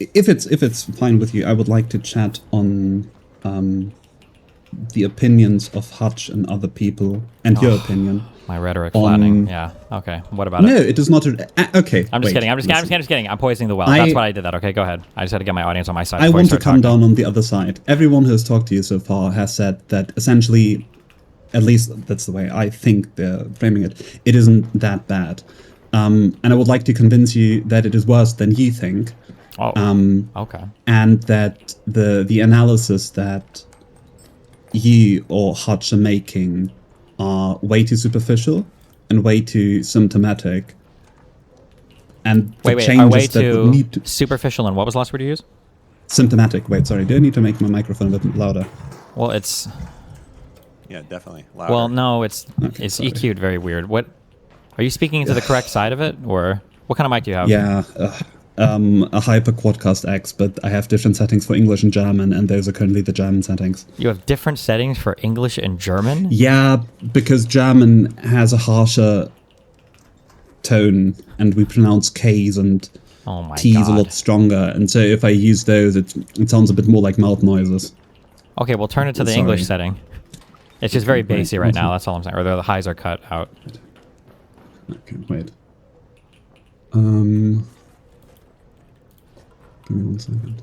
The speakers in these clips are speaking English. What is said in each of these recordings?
if it's fine with you, I would like to chat on the opinions of Hutch and other people, and your opinion. My rhetoric flattening. Yeah. Okay. What about No, it? it is not. Okay. I'm just kidding. I'm just kidding. I'm poisoning the well. That's why I did that. Okay, go ahead. I just had to get my audience on my side. I want to come down on the other side. Everyone who has talked to you so far has said that essentially, at least that's the way I think they're framing it, it isn't that bad. And I would like to convince you that it is worse than you think. Oh, okay. And that the analysis that you or Hutch are making are way too superficial and way too symptomatic. And the wait, changes are way that too need to... superficial, and what was the last word you used? Symptomatic. Wait, sorry. Do I need to make my microphone a bit louder? Well, it's... Yeah, definitely. Louder. Well, no, it's sorry. EQ'd very weird. What... Are you speaking to the correct side of it, or... What kind of mic do you have? Yeah, a Hyper Quadcast X, but I have different settings for English and German, and those are currently the German settings. You have different settings for English and German? Yeah, because German has a harsher tone, and we pronounce K's and T's a lot stronger, and so if I use those, it sounds a bit more like mouth noises. Okay, well, turn it to the English setting. It's just very bassy right now, that's all I'm saying. Or the highs are cut out. Okay, wait. Give me 1 second.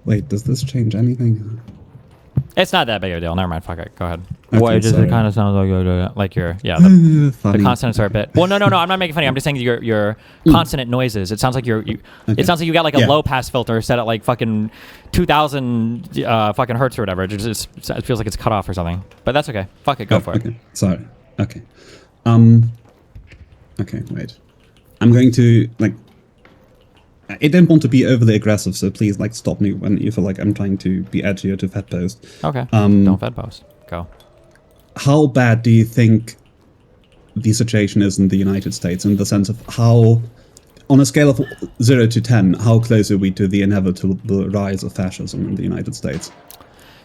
Wait, does this change anything? It's not that big of a deal. Never mind. Fuck it. Go ahead. Okay, Why does it kind of sound like you're the consonants are a bit. Well, no. I'm not making funny. I'm just saying your consonant noises. It sounds like It sounds like you got like a low pass filter set at like fucking 2,000 fucking hertz or whatever. It feels like it's cut off or something. But that's okay. Fuck it. Go for it. Sorry. Okay. Okay. Wait. I'm going to like. I don't want to be overly aggressive, so please like stop me when you feel like I'm trying to be edgy or to fed post. Okay. Don't fed post. Go. How bad do you think the situation is in the United States in the sense of how, on a scale of 0 to 10, how close are we to the inevitable rise of fascism in the United States?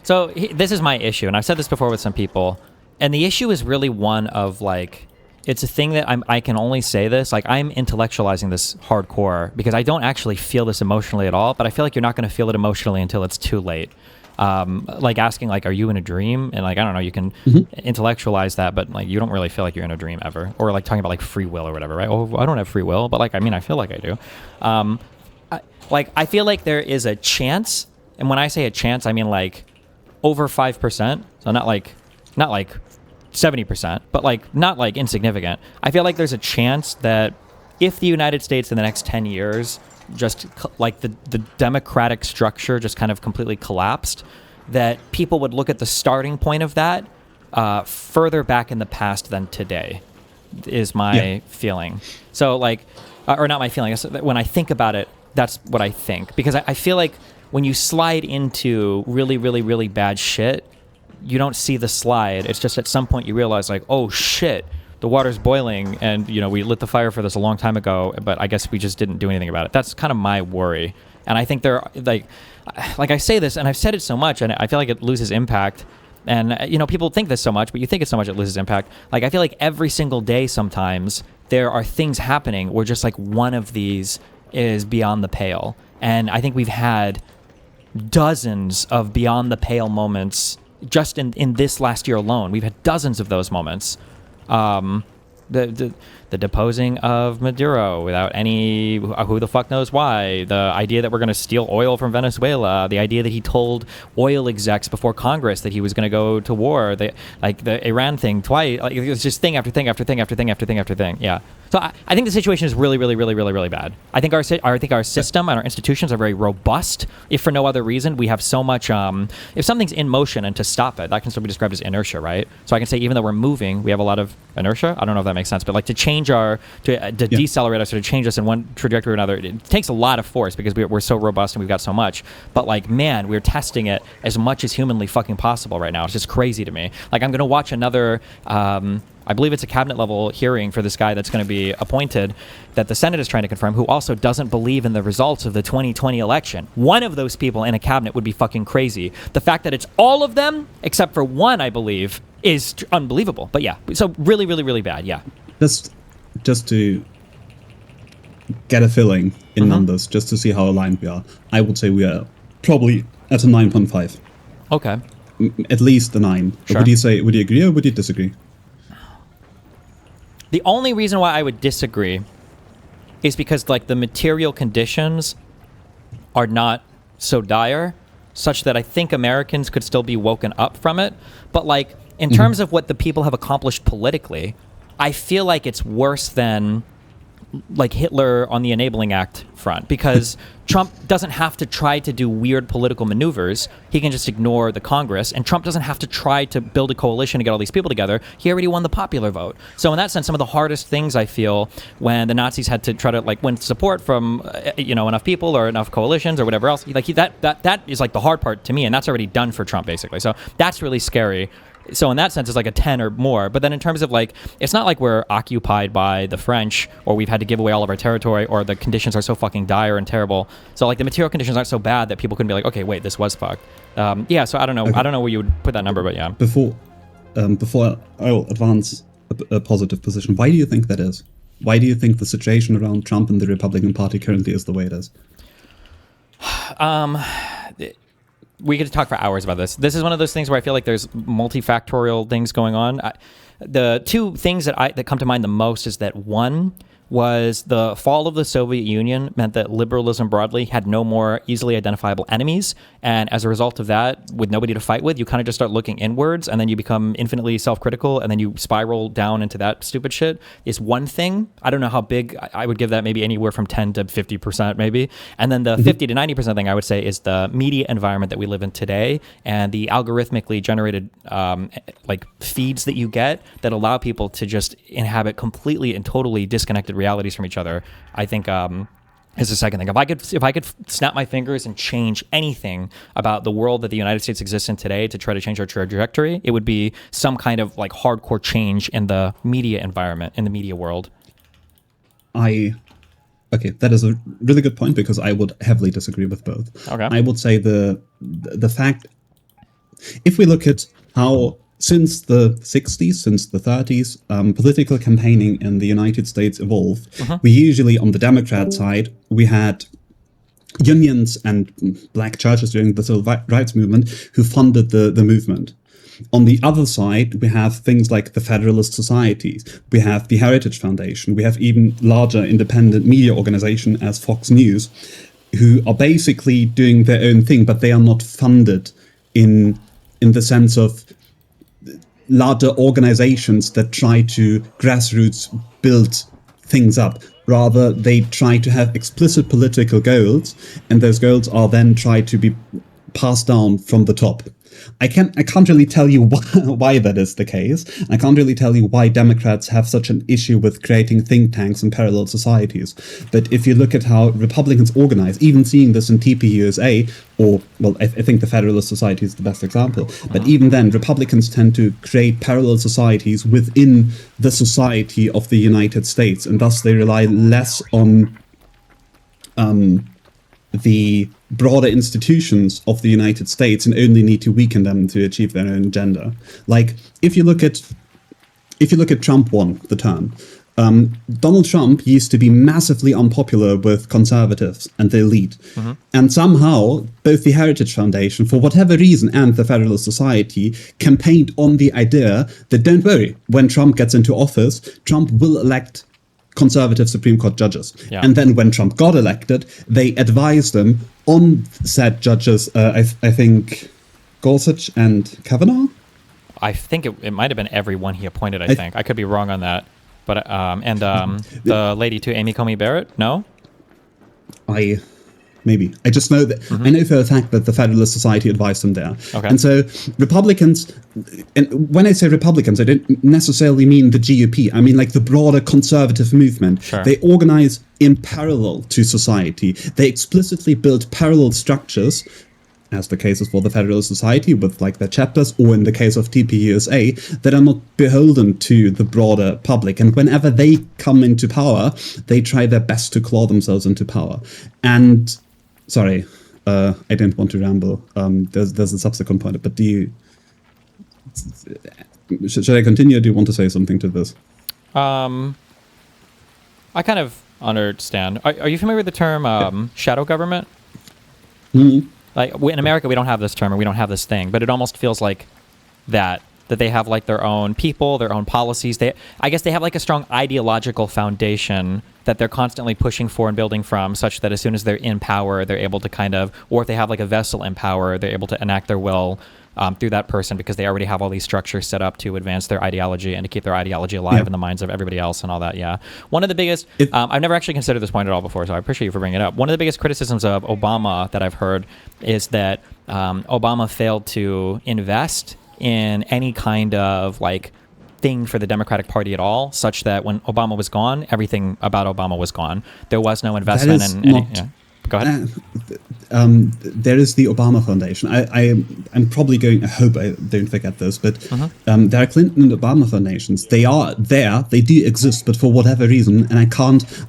So this is my issue, and I've said this before with some people, and the issue is really one of like, it's a thing that I can only say this, like I'm intellectualizing this hardcore because I don't actually feel this emotionally at all, but I feel like you're not going to feel it emotionally until it's too late. Like asking like, are you in a dream? And like, I don't know, you can intellectualize that, but like you don't really feel like you're in a dream ever. Or like talking about like free will or whatever, right? Oh, I don't have free will, but like, I mean, I feel like I do. I feel like there is a chance, and when I say a chance, I mean like over 5%. So not like 70%, but like not like insignificant. I feel like there's a chance that if the United States in the next 10 years just like the democratic structure just kind of completely collapsed, that people would look at the starting point of that further back in the past than today is my feeling. So like, or not my feeling, when I think about it, that's what I think. Because I feel like when you slide into really, really, really bad shit, you don't see the slide. It's just at some point you realize like, oh shit, the water's boiling, and you know we lit the fire for this a long time ago, but I guess we just didn't do anything about it. That's kind of my worry, and I think there, like I say this, and I've said it so much, and I feel like it loses impact. And you know, people think this so much, but you think it so much it loses impact. Like I feel like every single day, sometimes there are things happening where just like one of these is beyond the pale, and I think we've had dozens of beyond the pale moments. Just in this last year alone, we've had dozens of those moments. The deposing of Maduro without any who the fuck knows why. The idea that we're going to steal oil from Venezuela. The idea that he told oil execs before Congress that he was going to go to war. The Iran thing twice. Like, it was just thing after thing after thing after thing after thing after thing. Yeah. So I think the situation is really, really, really, really, really bad. I think our system and our institutions are very robust. If for no other reason, we have so much. If something's in motion and to stop it, that can still be described as inertia, right? So I can say even though we're moving, we have a lot of inertia. I don't know if that makes sense, but like to decelerate us or to change us in one trajectory or another, it takes a lot of force because we're so robust and we've got so much. But like, man, we're testing it as much as humanly fucking possible right now. It's just crazy to me. Like I'm gonna watch another. I believe it's a cabinet level hearing for this guy that's going to be appointed that the Senate is trying to confirm, who also doesn't believe in the results of the 2020 election. One of those people in a cabinet would be fucking crazy. The fact that it's all of them, except for one, I believe, is unbelievable. But yeah, so really, really, really bad. Yeah. Just to get a feeling in numbers, just to see how aligned we are, I would say we are probably at a 9.5. Okay. At least a 9. Sure. Would you agree or would you disagree? The only reason why I would disagree is because like the material conditions are not so dire, such that I think Americans could still be woken up from it. But like in terms of what the people have accomplished politically, I feel like it's worse than like Hitler on the Enabling Act front, because Trump doesn't have to try to do weird political maneuvers. He can just ignore the Congress, and Trump doesn't have to try to build a coalition to get all these people together. He already won the popular vote. So in that sense, some of the hardest things I feel when the Nazis had to try to like win support from enough people or enough coalitions or whatever else, like that is like the hard part to me, and that's already done for Trump basically. So that's really scary. So in that sense, it's like a 10 or more. But then in terms of like, it's not like we're occupied by the French or we've had to give away all of our territory or the conditions are so fucking dire and terrible. So like the material conditions aren't so bad that people couldn't be like, okay, wait, this was fucked. Yeah, so I don't know. Okay. I don't know where you would put that number, but yeah. Before I'll advance a positive position, why do you think that is? Why do you think the situation around Trump and the Republican Party currently is the way it is? We could talk for hours about this. This is one of those things where I feel like there's multifactorial things going on. The two things that come to mind the most is that one was the fall of the Soviet Union meant that liberalism broadly had no more easily identifiable enemies. And as a result of that, with nobody to fight with, you kind of just start looking inwards, and then you become infinitely self-critical, and then you spiral down into that stupid shit is one thing. I don't know how big. I would give that maybe anywhere from 10 to 50% maybe. And then the 50 to 90% thing I would say is the media environment that we live in today and the algorithmically generated like feeds that you get that allow people to just inhabit completely and totally disconnected realities from each other. I think is the second thing. If I could snap my fingers and change anything about the world that the United States exists in today to try to change our trajectory, it would be some kind of like hardcore change in the media environment, in the media world. Okay, that is a really good point because I would heavily disagree with both. Okay. I would say the fact, if we look at how since the 60s, since the 30s, political campaigning in the United States evolved. We usually, on the Democrat side, we had unions and black churches during the civil rights movement who funded the movement. On the other side, we have things like the Federalist Societies, we have the Heritage Foundation, we have even larger independent media organization as Fox News, who are basically doing their own thing, but they are not funded in the sense of larger organizations that try to grassroots build things up. Rather, they try to have explicit political goals, and those goals are then tried to be passed down from the top. I can't really tell you why that is the case. I can't really tell you why Democrats have such an issue with creating think tanks and parallel societies. But if you look at how Republicans organize, even seeing this in TPUSA, or, well, I think the Federalist Society is the best example, but even then, Republicans tend to create parallel societies within the society of the United States, and thus they rely less on the broader institutions of the United States and only need to weaken them to achieve their own agenda. Like, if you look at Trump won the term, Donald Trump used to be massively unpopular with conservatives and the elite. And somehow, both the Heritage Foundation, for whatever reason, and the Federalist Society campaigned on the idea that, don't worry, when Trump gets into office, Trump will elect conservative Supreme Court judges. Yeah. And then when Trump got elected, they advised him on said judges, I think Gorsuch and Kavanaugh? I think it might have been everyone he appointed, I think. I could be wrong on that. But the lady too, Amy Coney Barrett? No? Maybe. I just know that I know for a fact that the Federalist Society advised them there. Okay. And so Republicans, and when I say Republicans, I don't necessarily mean the GOP. I mean like the broader conservative movement. Sure. They organize in parallel to society. They explicitly build parallel structures, as the case is for the Federalist Society with like their chapters, or in the case of TPUSA, that are not beholden to the broader public. And whenever they come into power, they try their best to claw themselves into power. And sorry, I didn't want to ramble. There's a subsequent point, but should I continue? Or do you want to say something to this? I kind of understand. Are you familiar with the term shadow government? Like in America, we don't have this term, or we don't have this thing, but it almost feels like that they have like their own people, their own policies. I guess they have like a strong ideological foundation that they're constantly pushing for and building from, such that as soon as they're in power, they're able to kind of, or if they have like a vessel in power, they're able to enact their will through that person, because they already have all these structures set up to advance their ideology and to keep their ideology alive in the minds of everybody else and all that. Yeah. One of the biggest, I've never actually considered this point at all before, so I appreciate you for bringing it up. One of the biggest criticisms of Obama that I've heard is that Obama failed to invest in any kind of like thing for the Democratic Party at all, such that when Obama was gone, everything about Obama was gone. There was no investment in any. Yeah. Go ahead. There is the Obama Foundation. I'm probably going. I hope I don't forget this, but there are Clinton and Obama foundations. They are there. They do exist, but for whatever reason, and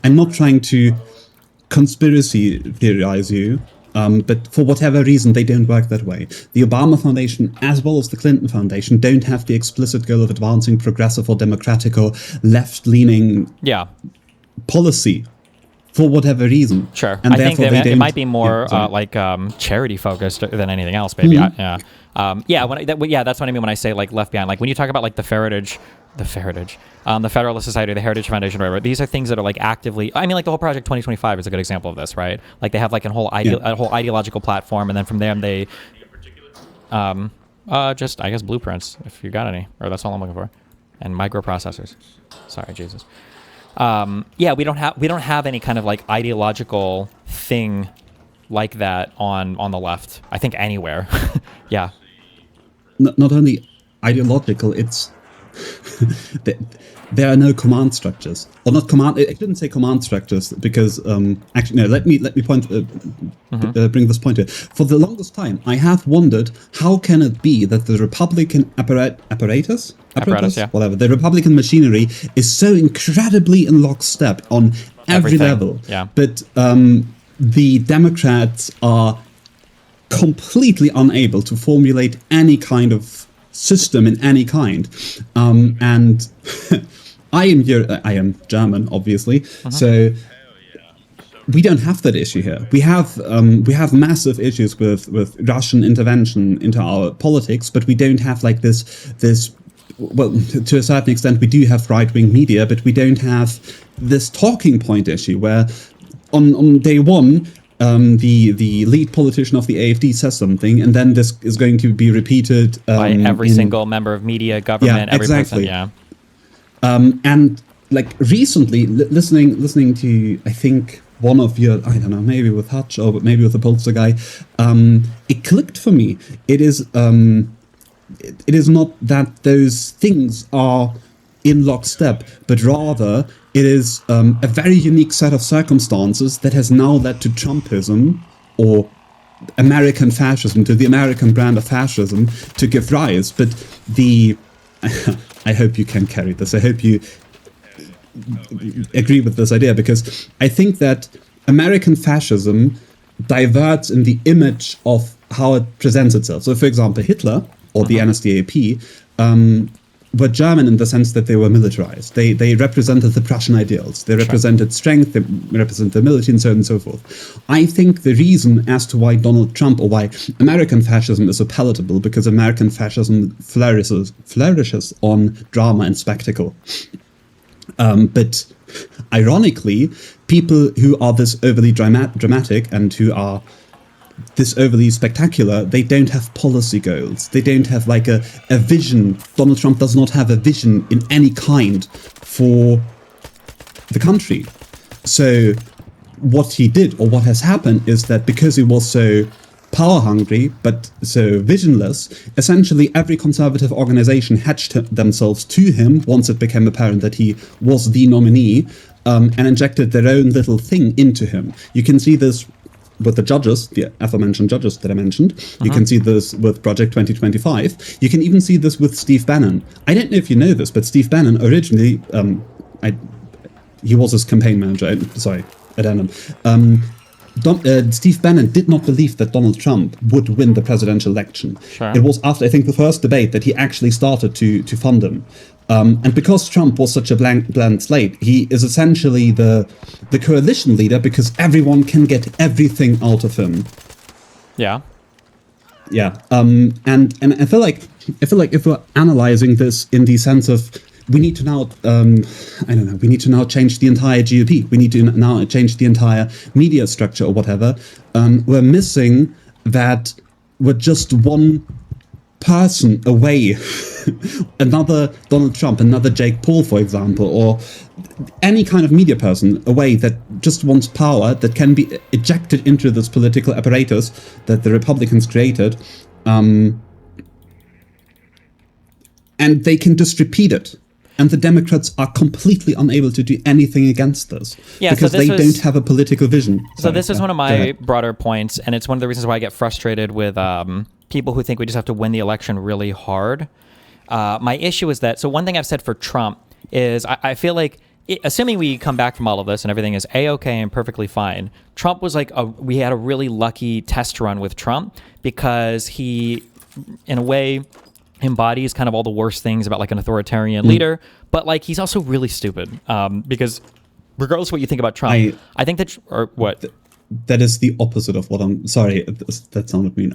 I'm not trying to conspiracy theorize you. But for whatever reason, they don't work that way. The Obama Foundation, as well as the Clinton Foundation, don't have the explicit goal of advancing progressive or democratic or left-leaning policy for whatever reason. Sure. I think it might be more like charity-focused than anything else, maybe. That's what I mean when I say like left behind. Like when you talk about like the Federalist Society, the Heritage Foundation, whatever. These are things that are like actively. I mean, like the whole Project 2025 is a good example of this, right? Like they have like a whole ideological platform, and then from there they, just I guess blueprints if you got any, or that's all I'm looking for, and microprocessors. Sorry, Jesus. We don't have any kind of like ideological thing like that on the left. I think anywhere. Yeah. Not only ideological, it's. There are no command structures, or not command. I didn't say command structures because actually no. Let me point bring this point here. For the longest time, I have wondered how can it be that the Republican apparatus, whatever, the Republican machinery is so incredibly in lockstep on every level. Yeah. But the Democrats are completely unable to formulate any kind of system in any kind, and I am German, obviously, so we don't have that issue here. We have massive issues with Russian intervention into our politics, but we don't have like this. Well, to a certain extent, we do have right-wing media, but we don't have this talking point issue where on day one. The lead politician of the AfD says something, and then this is going to be repeated by every single member of media, government, every person. Yeah. And like recently, listening to I think one of your, I don't know, maybe with Hutch or maybe with the Polster guy, it clicked for me. It is not that those things are in lockstep, but rather it is a very unique set of circumstances that has now led to Trumpism or American fascism, to the American brand of fascism, to give rise. But I hope you can carry this. I hope you agree with this idea, because I think that American fascism diverts in the image of how it presents itself. So, for example, Hitler or the NSDAP were German in the sense that they were militarized. They represented the Prussian ideals. They represented strength, they represented the military, and so on and so forth. I think the reason as to why Donald Trump, or why American fascism is so palatable, because American fascism flourishes on drama and spectacle. But ironically, people who are this overly dramatic and who are this overly spectacular, they don't have policy goals. They don't have like a vision. Donald Trump does not have a vision in any kind for the country. So what he did, or what has happened, is that because he was so power hungry but so visionless, essentially every conservative organization hatched themselves to him once it became apparent that he was the nominee, and injected their own little thing into him. You can see this with the judges, the aforementioned judges that I mentioned. You can see this with Project 2025. You can even see this with Steve Bannon. I don't know if you know this, but Steve Bannon originally, he was his campaign manager. Sorry, addendum. Steve Bannon did not believe that Donald Trump would win the presidential election. Sure. It was after, I think, the first debate that he actually started to fund him. And because Trump was such a blank slate, he is essentially the coalition leader because everyone can get everything out of him. Yeah. Yeah. And I feel like if we're analyzing this in the sense of we need to now, we need to now change the entire GOP. We need to now change the entire media structure or whatever. We're missing that we're just one person away, another Donald Trump, another Jake Paul, for example, or any kind of media person away that just wants power, that can be ejected into this political apparatus that the Republicans created, and they can just repeat it. And the Democrats are completely unable to do anything against this because they don't have a political vision. So this is one of my broader points, and it's one of the reasons why I get frustrated with people who think we just have to win the election really hard. My issue is that, so one thing I've said for Trump is I feel like, assuming we come back from all of this and everything is A-okay and perfectly fine, Trump was like, we had a really lucky test run with Trump because he, in a way, embodies kind of all the worst things about like an authoritarian leader, but like he's also really stupid because regardless of what you think about Trump, I think that, or what? That is the opposite of what I'm, sorry, that sounded mean.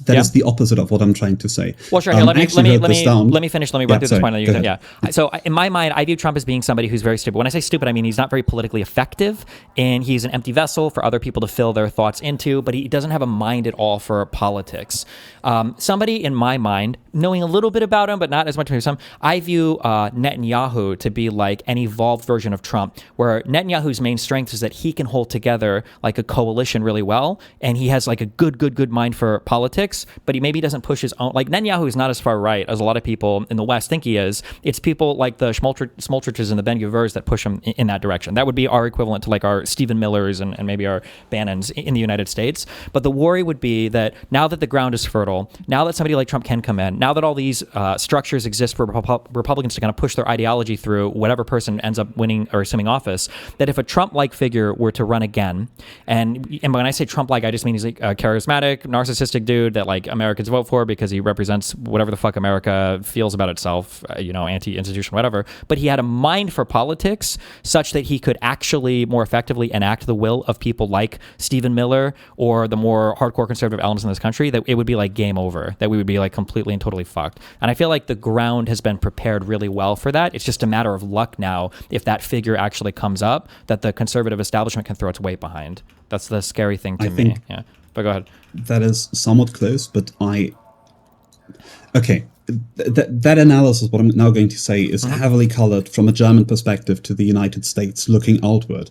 That is the opposite of what I'm trying to say. Well, sure. Here, let me finish. Let me run through this point. Yeah. So in my mind, I view Trump as being somebody who's very stupid. When I say stupid, I mean he's not very politically effective, and he's an empty vessel for other people to fill their thoughts into. But he doesn't have a mind at all for politics. Somebody in my mind, knowing a little bit about him, but not as much as some, I view Netanyahu to be like an evolved version of Trump, where Netanyahu's main strength is that he can hold together like a coalition really well, and he has like a good mind for politics. But he maybe doesn't push his own. Like Netanyahu is not as far right as a lot of people in the West think he is. It's people like the Smoltriches and the Ben Gvirs that push him in that direction. That would be our equivalent to like our Stephen Millers and maybe our Bannons in the United States. But the worry would be that now that the ground is fertile, now that somebody like Trump can come in, now that all these structures exist for Republicans to kind of push their ideology through whatever person ends up winning or assuming office, that if a Trump-like figure were to run again, and when I say Trump-like, I just mean he's like a charismatic, narcissistic dude that like Americans vote for because he represents whatever the fuck America feels about itself, anti-institution, whatever. But he had a mind for politics such that he could actually more effectively enact the will of people like Stephen Miller or the more hardcore conservative elements in this country, that it would be like game over, that we would be like completely and totally fucked. And I feel like the ground has been prepared really well for that. It's just a matter of luck now if that figure actually comes up that the conservative establishment can throw its weight behind. That's the scary thing to me. Yeah. But go ahead. That is somewhat close, but that analysis, what I'm now going to say, is heavily colored from a German perspective to the United States looking outward.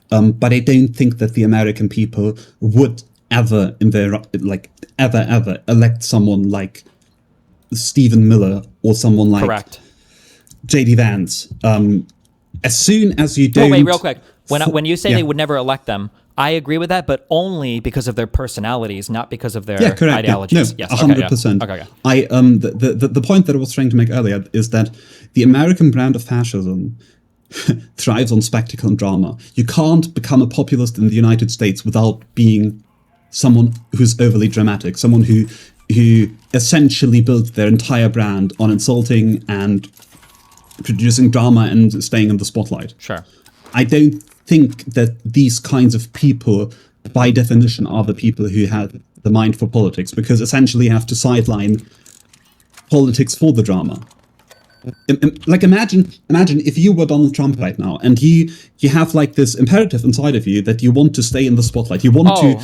But I don't think that the American people would ever elect someone like Stephen Miller or someone like J.D. Vance. As soon as you don't... wait, real quick. When you say they would never elect them, I agree with that, but only because of their personalities, not because of their ideologies. Yeah, 100%. Okay. The point that I was trying to make earlier is that the American brand of fascism thrives on spectacle and drama. You can't become a populist in the United States without being someone who's overly dramatic, someone who essentially built their entire brand on insulting and producing drama and staying in the spotlight. Sure. I don't think that these kinds of people, by definition, are the people who have the mind for politics, because essentially you have to sideline politics for the drama. Like imagine if you were Donald Trump right now, and you have like this imperative inside of you that you want to stay in the spotlight. You want to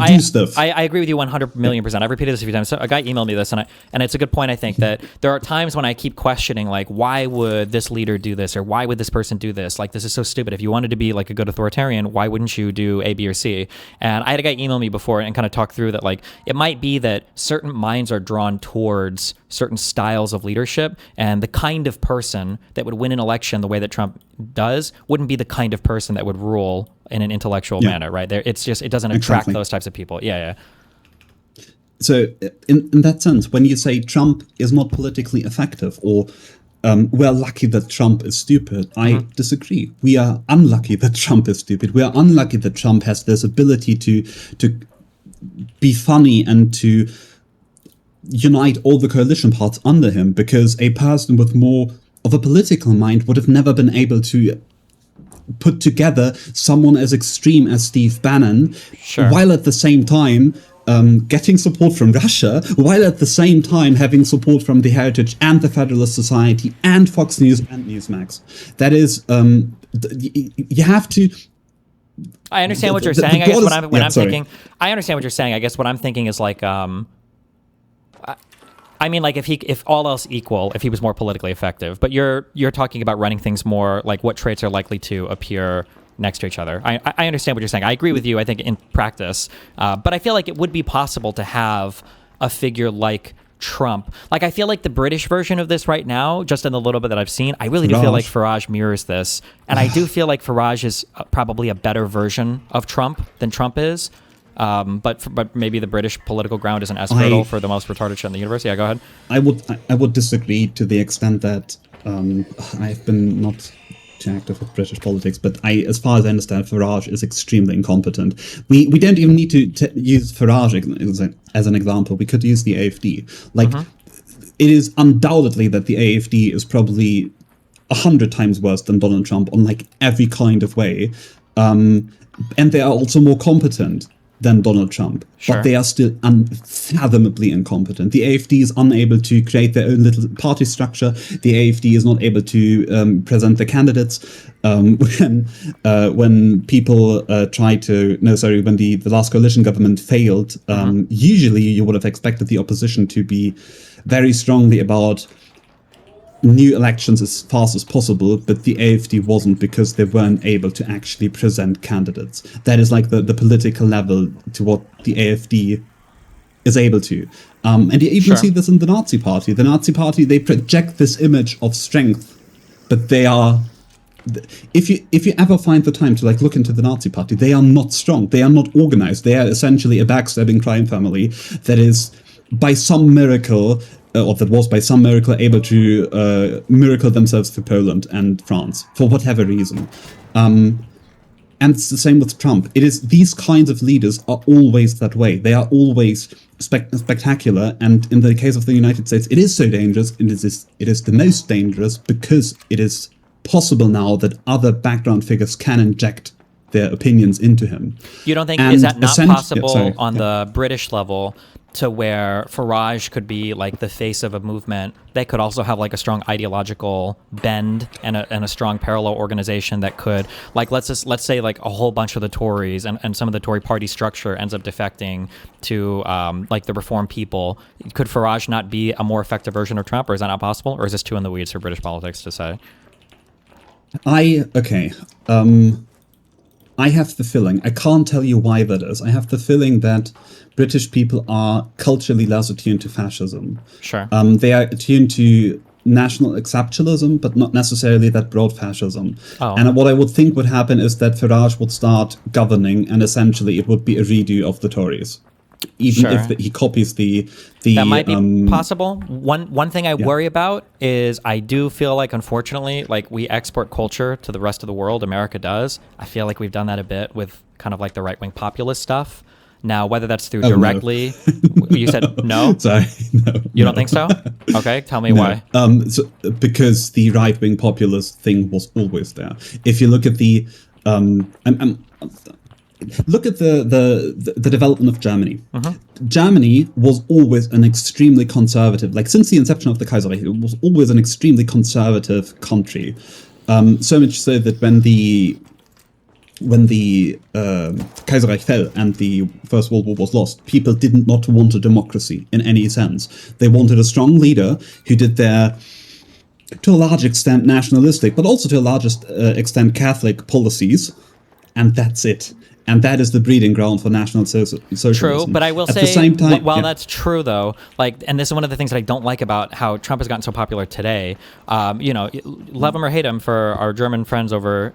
do stuff. I agree with you 100,000,000%. I've repeated this a few times. So a guy emailed me this, and it's a good point. I think that there are times when I keep questioning, like, why would this leader do this, or why would this person do this? Like, this is so stupid. If you wanted to be like a good authoritarian, why wouldn't you do A, B, or C? And I had a guy email me before and kind of talk through that. Like, it might be that certain minds are drawn towards certain styles of leadership, and the kind of person that would win an election the way that Trump does wouldn't be the kind of person that would rule in an intellectual manner, right? It doesn't attract those types of people. Yeah. So in that sense, when you say Trump is not politically effective, or we're lucky that Trump is stupid. I disagree. We are unlucky that Trump is stupid. We are unlucky that Trump has this ability to be funny and to unite all the coalition parts under him, because a person with more of a political mind would have never been able to put together someone as extreme as Steve Bannon, Sure. while at the same time getting support from Russia, while at the same time having support from the Heritage and the Federalist Society and Fox News and Newsmax. That is, you have to. I understand what you're the saying. I guess broadest- when yeah, I'm sorry. thinking, I understand what you're saying. I guess what I'm thinking is like, I mean, like if all else equal, if he was more politically effective, but you're talking about running things more like what traits are likely to appear next to each other. I understand what you're saying. I agree with you. I think in practice, but I feel like it would be possible to have a figure like Trump. Like I feel like the British version of this right now, just in the little bit that I've seen, I really do feel like Farage mirrors this, and I do feel like Farage is probably a better version of Trump than Trump is. But maybe the British political ground isn't as fertile for the most retarded shit in the universe. Yeah, go ahead. I would disagree to the extent that I've been not too active with British politics, but as far as I understand, Farage is extremely incompetent. We don't even need to use Farage as an example. We could use the AfD. Like, it is undoubtedly that the AfD is probably 100 times worse than Donald Trump on like every kind of way, and they are also more competent than Donald Trump, Sure. but they are still unfathomably incompetent. The AfD is unable to create their own little party structure. The AfD is not able to present the candidates. When people when the last coalition government failed, usually you would have expected the opposition to be very strongly about new elections as fast as possible, but the AfD wasn't, because they weren't able to actually present candidates. That is like the political level to what the AfD is able to. And you even Sure. see this in the Nazi Party. The Nazi Party, they project this image of strength, but they are... If you ever find the time to like look into the Nazi Party, they are not strong. They are not organized. They are essentially a backstabbing crime family that is, by some miracle... or that was by some miracle able to miracle themselves to Poland and France for whatever reason. And it's the same with Trump. It is, these kinds of leaders are always that way. They are always spectacular. And in the case of the United States, it is so dangerous. It is the most dangerous because it is possible now that other background figures can inject their opinions into him. You don't think, And is that not possible sorry. on the British level, to where Farage could be like the face of a movement that could also have like a strong ideological bend and a strong parallel organization that could, like, let's say like a whole bunch of the Tories and some of the Tory party structure ends up defecting to like the Reform People. Could Farage not be a more effective version of Trump, or is that not possible? Or is this too in the weeds for British politics to say? I have the feeling, I can't tell you why that is, I have the feeling that British people are culturally less attuned to fascism. Sure. They are attuned to national exceptionalism, but not necessarily that broad fascism. Oh. And what I would think would happen is that Farage would start governing, and essentially it would be a redo of the Tories. Even Sure. if he copies the that might be possible. One thing I worry about is I do feel like, unfortunately, like we export culture to the rest of the world. America does. I feel like we've done that a bit with kind of like the right-wing populist stuff. Now, whether that's through directly, you said no? Sorry, no. You don't think so? Okay, tell me why. Because the right-wing populist thing was always there. If you look at the look at the development of Germany. Germany was always an extremely conservative, like since the inception of the Kaiserreich, it was always an extremely conservative country. So much so that when the Kaiserreich fell and the First World War was lost, people did not want a democracy in any sense. They wanted a strong leader who did their, to a large extent, nationalistic, but also to a large extent Catholic policies, and that's it. And that is the breeding ground for National Socialism. True, but I will say, at the same time, while that's true, though, like, and this is one of the things that I don't like about how Trump has gotten so popular today. You know, love him or hate him for our German friends over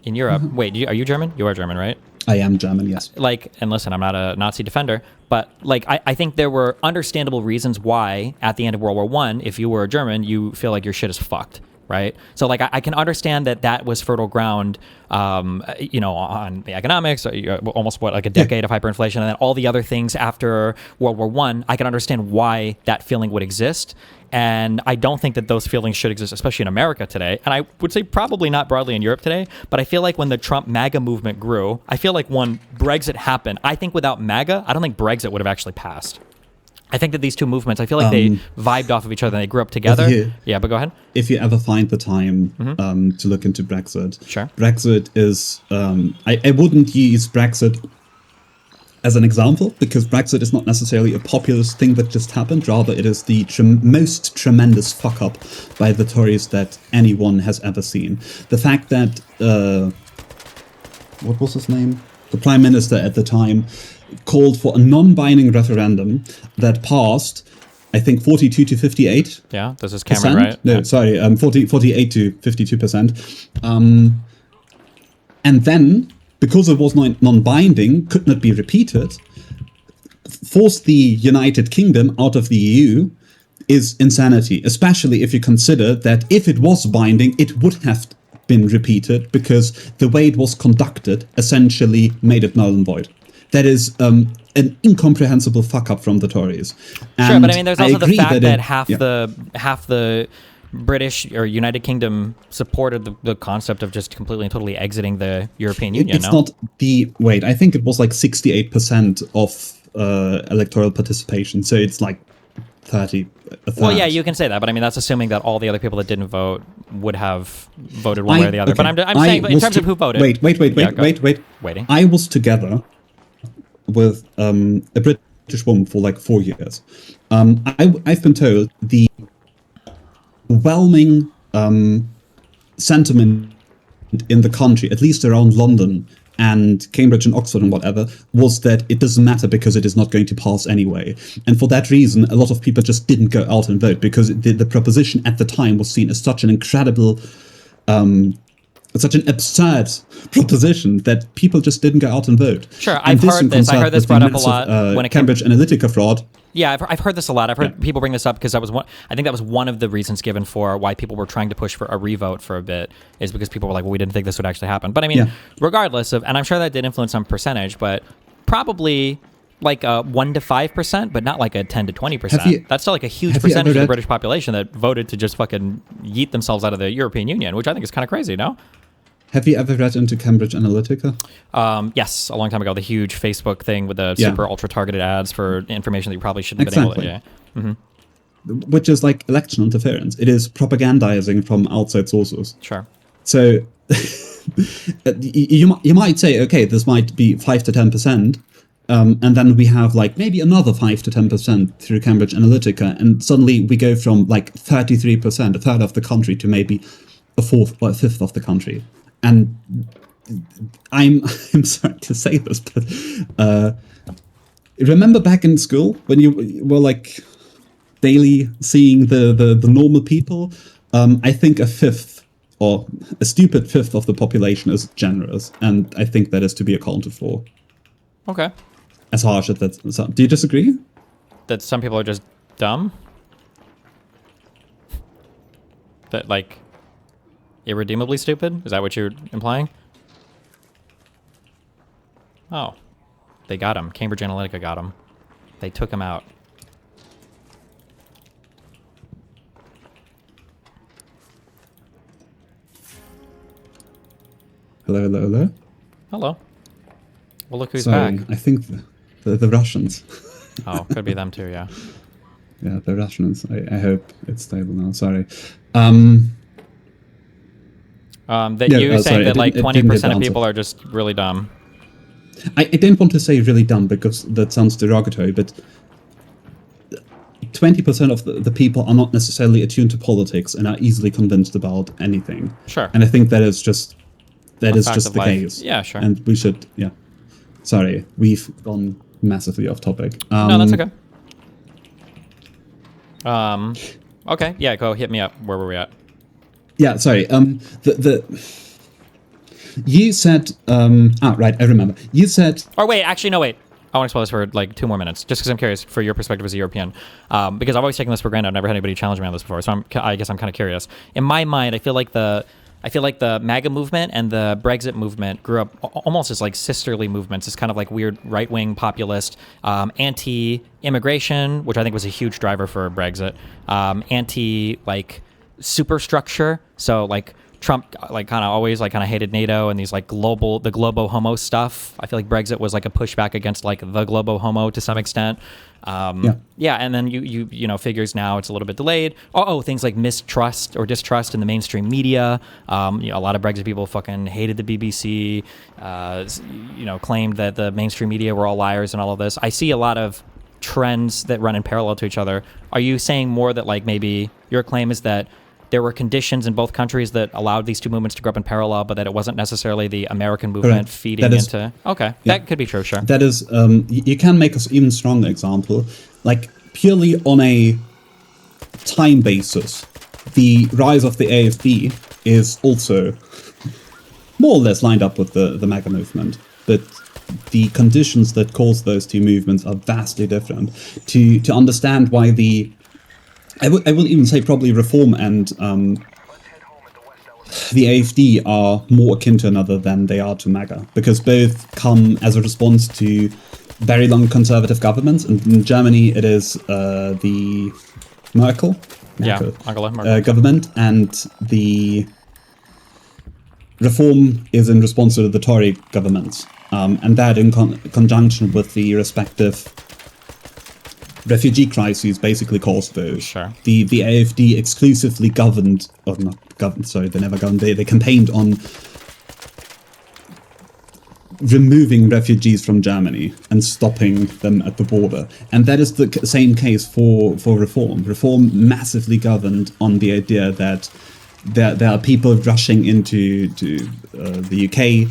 in Europe. Wait, are you German? You are German, right? I am German, yes. Like, and listen, I'm not a Nazi defender, but like, I think there were understandable reasons why at the end of World War I, if you were a German, you feel like your shit is fucked. Right. So like, I can understand that was fertile ground, on the economics, almost like a decade of hyperinflation, and then all the other things after World War I can understand why that feeling would exist. And I don't think that those feelings should exist, especially in America today. And I would say probably not broadly in Europe today. But I feel like when the Trump MAGA movement grew, I feel like when Brexit happened, I think without MAGA, I don't think Brexit would have actually passed. I think that these two movements, I feel like they vibed off of each other and they grew up together. Yeah, but go ahead. If you ever find the time to look into Brexit, sure. Brexit is, I wouldn't use Brexit as an example, because Brexit is not necessarily a populist thing that just happened. Rather, it is the most tremendous fuck up by the Tories that anyone has ever seen. The fact that, what was his name? The Prime Minister at the time called for a non-binding referendum that passed, I think, 42 to 58. Yeah, this is Cameron, right? No, yeah. Sorry, 48 to 52%. And then, because it was non-binding, could not be repeated, forced the United Kingdom out of the EU is insanity, especially if you consider that if it was binding, it would have been repeated, because the way it was conducted essentially made it null and void. That is an incomprehensible fuck up from the Tories. And sure, but I mean, there's also the fact that half yeah. the British or United Kingdom supported the concept of just completely and totally exiting the European Union. It's not the wait. I think it was like 68% of electoral participation. So it's like 30. Well, yeah, you can say that, but I mean that's assuming that all the other people that didn't vote would have voted one way or the other. Okay. But I'm saying, but in terms of who voted. Wait. Waiting. I was together with a British woman for like 4 years. I've been told the overwhelming sentiment in the country, at least around London and Cambridge and Oxford and whatever, was that it doesn't matter because it is not going to pass anyway. And for that reason, a lot of people just didn't go out and vote, because the proposition at the time was seen as such an incredible, such an absurd proposition that people just didn't go out and vote. Sure, I've heard this. I heard this brought up a lot when it came Cambridge Analytica fraud. Yeah, I've heard this a lot. I've heard people bring this up because I think that was one of the reasons given for why people were trying to push for a revote for a bit, is because people were like, well, we didn't think this would actually happen. But I mean, regardless of, and I'm sure that did influence some percentage, but probably like a 1 to 5%, but not like a 10 to 20%. That's still like a huge percentage of the British population that voted to just fucking yeet themselves out of the European Union, which I think is kind of crazy, no? Have you ever read into Cambridge Analytica? Yes, a long time ago. The huge Facebook thing with the super ultra targeted ads for information that you probably shouldn't have been able to. Yeah. Mm-hmm. Which is like election interference. It is propagandizing from outside sources. Sure. So you might say, okay, this might be 5 to 10%, and then we have like maybe another 5 to 10% through Cambridge Analytica, and suddenly we go from like 33%, a third of the country, to maybe a fourth or a fifth of the country. And I'm sorry to say this, but remember back in school when you were like daily seeing the normal people? I think a fifth, or a stupid fifth of the population, is generous, and I think that is to be accounted for. Okay. As harsh as that sounds. Do you disagree? That some people are just dumb? That like irredeemably stupid? Is that what you're implying? Oh. They got him. Cambridge Analytica got him. They took him out. Hello. Hello. Well, look who's Sorry, back. I think the Russians. Oh, could be them too, yeah. Yeah, the Russians. I hope it's stable now. Sorry. You're saying that like 20% of people are just really dumb. I don't want to say really dumb because that sounds derogatory, but 20% of the people are not necessarily attuned to politics and are easily convinced about anything. Sure. And I think that is just the case. Yeah, sure. And we should, Sorry, we've gone massively off topic. No, that's okay. Okay, yeah, go hit me up. Where were we at? Yeah, sorry. You said, right, I remember. You said, Or wait, actually, no, wait. I want to explore this for like 2 more minutes, just because I'm curious for your perspective as a European. Because I've always taken this for granted. I've never had anybody challenge me on this before, so I guess I'm kind of curious. In my mind, I feel like the MAGA movement and the Brexit movement grew up almost as like sisterly movements. It's kind of like weird right-wing populist, anti-immigration, which I think was a huge driver for Brexit, anti like superstructure. So like Trump like kind of hated NATO and these like the globo homo stuff. I feel like Brexit was like a pushback against like the globo homo to some extent. Yeah, and then you know figures now it's a little bit delayed. Things like mistrust or distrust in the mainstream media. A lot of Brexit people fucking hated the BBC. Claimed that the mainstream media were all liars and all of this. I see a lot of trends that run in parallel to each other. Are you saying more that like maybe your claim is that there were conditions in both countries that allowed these two movements to grow up in parallel, but that it wasn't necessarily the American movement feeding into... Okay, yeah. That could be true, sure. That is, you can make an even stronger example. Like, purely on a time basis, the rise of the AFD is also more or less lined up with the MAGA movement. But the conditions that cause those two movements are vastly different. To understand why I will even say probably Reform and the AFD are more akin to another than they are to MAGA, because both come as a response to very long conservative governments. And in Germany, it is the Merkel government, and the Reform is in response to the Tory governments, and that in conjunction with the respective refugee crises basically caused those. Sure. The AFD exclusively governed, or not governed, sorry, they never governed, they campaigned on removing refugees from Germany and stopping them at the border. And that is the same case for Reform. Reform massively governed on the idea that there are people rushing into the UK.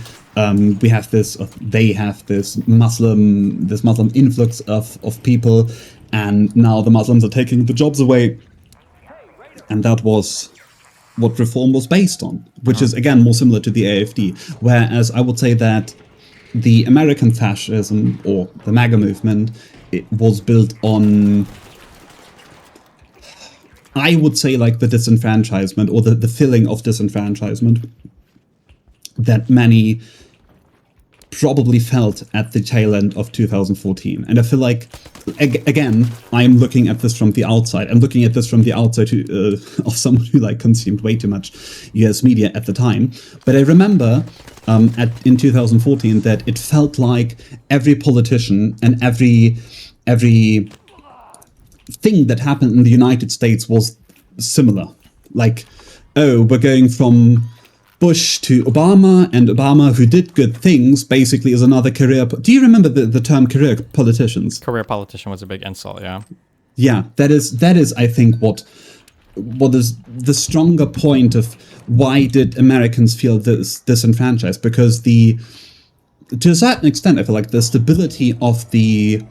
We have this, they have this Muslim influx of people, and now the Muslims are taking the jobs away. And that was what Reform was based on, which is, again, more similar to the AFD. Whereas I would say that the American fascism, or the MAGA movement, it was built on, I would say, like the disenfranchisement, or the feeling of disenfranchisement that many probably felt at the tail end of 2014. And I feel like, again, I'm looking at this from the outside. I'm looking at this from the outside of someone who like consumed way too much US media at the time. But I remember in 2014 that it felt like every politician and every thing that happened in the United States was similar. Like, oh, we're going from Bush to Obama, and Obama, who did good things, basically is another career... Do you remember the term career politicians? Career politician was a big insult, yeah. Yeah, that is, I think, what is the stronger point of why did Americans feel disenfranchised? Because to a certain extent, I feel like the stability of the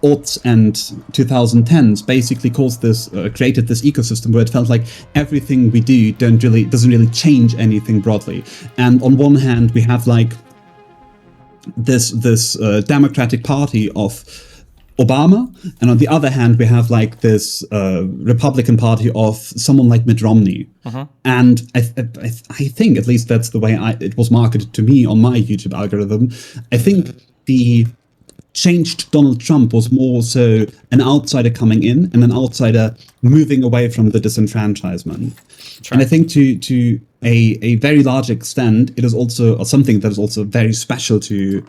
aughts and 2010s basically created this ecosystem where it felt like everything we do doesn't really change anything broadly. And on one hand, we have like this Democratic Party of Obama, and on the other hand, we have like this Republican Party of someone like Mitt Romney. And I think, at least that's the way it was marketed to me on my YouTube algorithm. I think the changed Donald Trump was more so an outsider coming in and an outsider moving away from the disenfranchisement. Sure. And I think to a very large extent, it is also something that is also very special to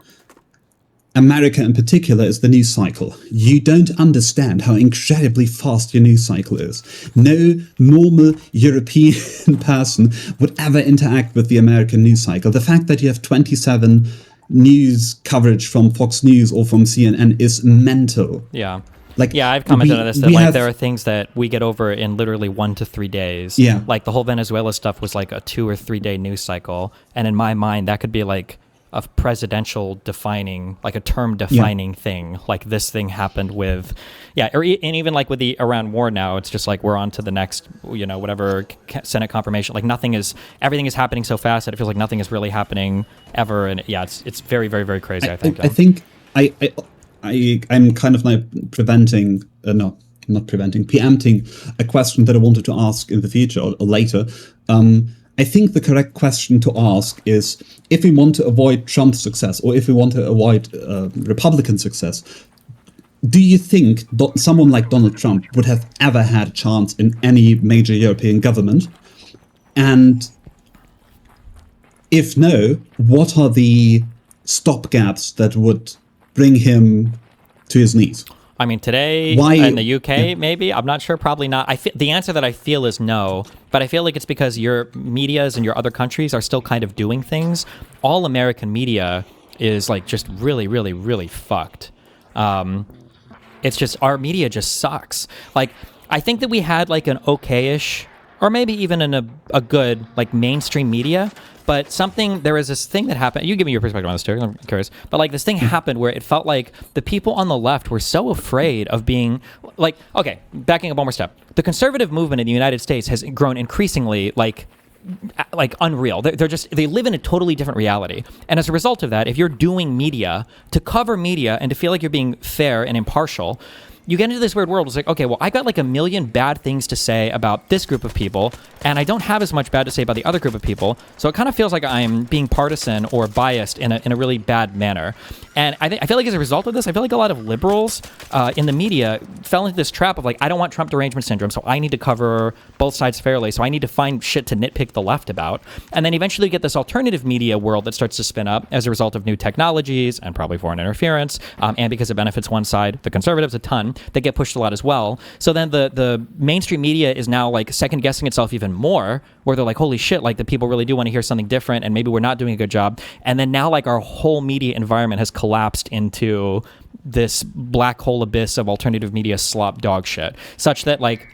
America in particular is the news cycle. You don't understand how incredibly fast your news cycle is. No normal European person would ever interact with the American news cycle. The fact that you have 27 news coverage from Fox News or from CNN is mental. Yeah. I've commented on this that there are things that we get over in literally 1 to 3 days. Yeah. Like the whole Venezuela stuff was like a 2 or 3 day news cycle. And in my mind, that could be like presidential defining, like a term defining thing. Like this thing happened with, and even like with the Iran war now, it's just like we're on to the next, whatever Senate confirmation. Like everything is happening so fast that it feels like nothing is really happening ever. And it's very, very, very crazy. I think I'm kind of like preempting a question that I wanted to ask in the future or later. I think the correct question to ask is, if we want to avoid Trump's success or if we want to avoid Republican success, do you think someone like Donald Trump would have ever had a chance in any major European government? And if no, what are the stopgaps that would bring him to his knees? I mean, today in the UK, maybe. I'm not sure. Probably not. The answer that I feel is no, but I feel like it's because your medias in your other countries are still kind of doing things. All American media is like just really, really, really fucked. It's just, our media just sucks. Like, I think that we had like an okay-ish, or maybe even a good like mainstream media, but there was this thing that happened. You give me your perspective on this too, I'm curious. But like this thing happened where it felt like the people on the left were so afraid of being like, okay, backing up one more step. The conservative movement in the United States has grown increasingly like unreal. They live in a totally different reality. And as a result of that, if you're doing media to cover media and to feel like you're being fair and impartial, you get into this weird world. It's like, okay, well, I got like a million bad things to say about this group of people, and I don't have as much bad to say about the other group of people. So it kind of feels like I'm being partisan or biased in a really bad manner. And I feel like as a result of this, I feel like a lot of liberals in the media fell into this trap of like, I don't want Trump derangement syndrome, so I need to cover both sides fairly. So I need to find shit to nitpick the left about. And then eventually you get this alternative media world that starts to spin up as a result of new technologies and probably foreign interference. And because it benefits one side, the conservatives a ton, that get pushed a lot as well. So then the mainstream media is now like second guessing itself even more, where they're like, holy shit, like the people really do want to hear something different and maybe we're not doing a good job. And then now like our whole media environment has collapsed into this black hole abyss of alternative media slop dog shit, such that like,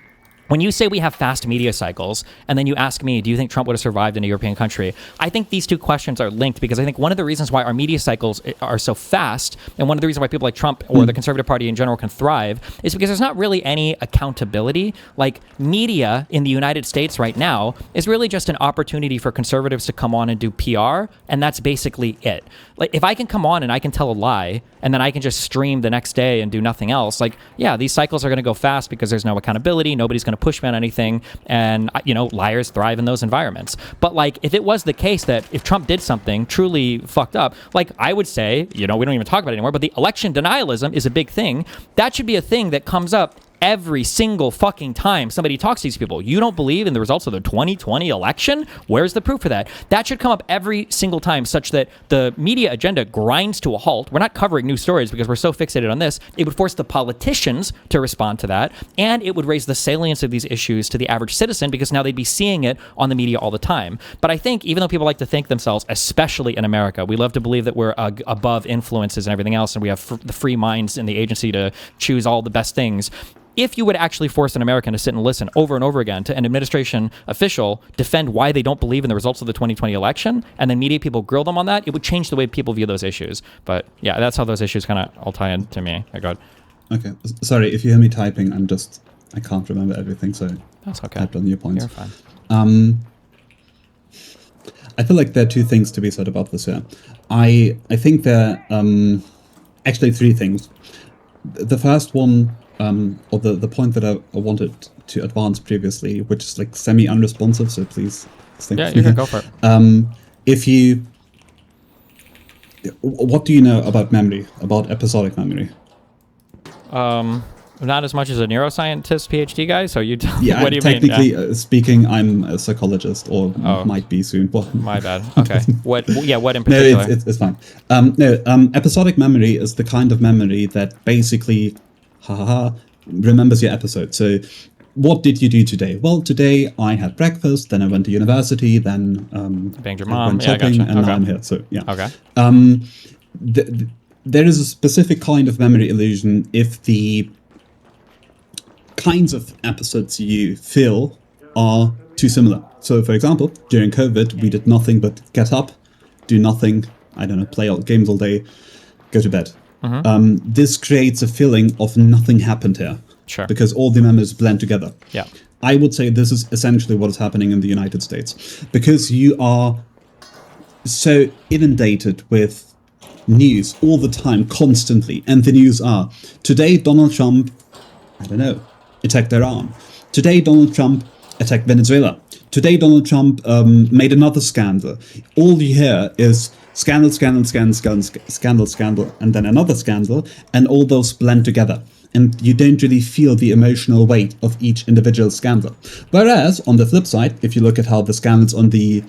when you say we have fast media cycles, and then you ask me, do you think Trump would have survived in a European country? I think these two questions are linked, because I think one of the reasons why our media cycles are so fast, and one of the reasons why people like Trump or the Conservative Party in general can thrive, is because there's not really any accountability. Like, media in the United States right now is really just an opportunity for conservatives to come on and do PR, and that's basically it. Like, if I can come on and I can tell a lie, and then I can just stream the next day and do nothing else, like, yeah, these cycles are going to go fast because there's no accountability, nobody's going to push me on anything, and liars thrive in those environments. But like, if it was the case that if Trump did something truly fucked up, like, I would say, we don't even talk about it anymore, but the election denialism is a big thing. That should be a thing that comes up every single fucking time somebody talks to these people. You don't believe in the results of the 2020 election? Where's the proof for that? That should come up every single time, such that the media agenda grinds to a halt. We're not covering new stories because we're so fixated on this. It would force the politicians to respond to that, and it would raise the salience of these issues to the average citizen, because now they'd be seeing it on the media all the time. But I think, even though people like to think themselves, especially in America, we love to believe that we're above influences and everything else, and we have the free minds in the agency to choose all the best things. If you would actually force an American to sit and listen over and over again to an administration official defend why they don't believe in the results of the 2020 election, and then media people grill them on that, it would change the way people view those issues. But yeah, that's how those issues kind of all tie in to me. God. Okay. Sorry, if you hear me typing, I can't remember everything, so that's okay. Typed on your points. You're fine. I feel like there are two things to be said about this here. I think there are actually three things. The first one, or the point that I wanted to advance previously, which is like semi-unresponsive, so please stay Yeah, you can go for it. What do you know about memory, about episodic memory? Not as much as a neuroscientist PhD guy, so you tell yeah, what do you technically mean? speaking, I'm a psychologist, or might be soon. Well, my bad. Okay. What in particular? No, it's fine. Episodic memory is the kind of memory that basically remembers your episode. So, what did you do today? Well, today I had breakfast, then I went to university, then banged your I mom, went shopping, gotcha. and now I'm here. So yeah. Okay. There is a specific kind of memory illusion if the kinds of episodes you feel are too similar. So, for example, during COVID, we did nothing but get up, do nothing, I don't know, play games all day, go to bed. This creates a feeling of nothing happened here. Sure. Because all the members blend together. Yeah. I would say this is essentially what is happening in the United States. Because you are so inundated with news all the time, constantly. And the news are, today Donald Trump, I don't know, attacked Iran. Today Donald Trump attacked Venezuela. Today Donald Trump made another scandal. All you hear is scandal, scandal, scandal, scandal, scandal, scandal, and then another scandal, and all those blend together. And you don't really feel the emotional weight of each individual scandal. Whereas, on the flip side, if you look at how the scandals on the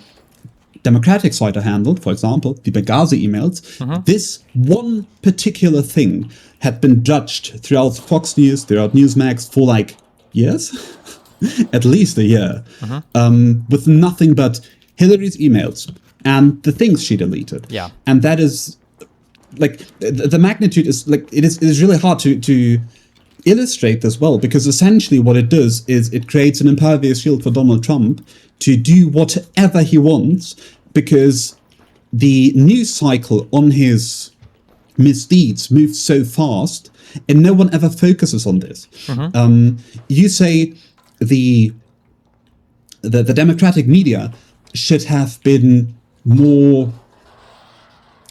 Democratic side are handled, for example, the Benghazi emails, this one particular thing had been judged throughout Fox News, throughout Newsmax for like years, at least a year, with nothing but Hillary's emails and the things she deleted. Yeah. And that is, like, the magnitude is, like, it is really hard to illustrate this well, because essentially what it does is it creates an impervious shield for Donald Trump to do whatever he wants, because the news cycle on his misdeeds moves so fast and no one ever focuses on this. You say the Democratic media should have been more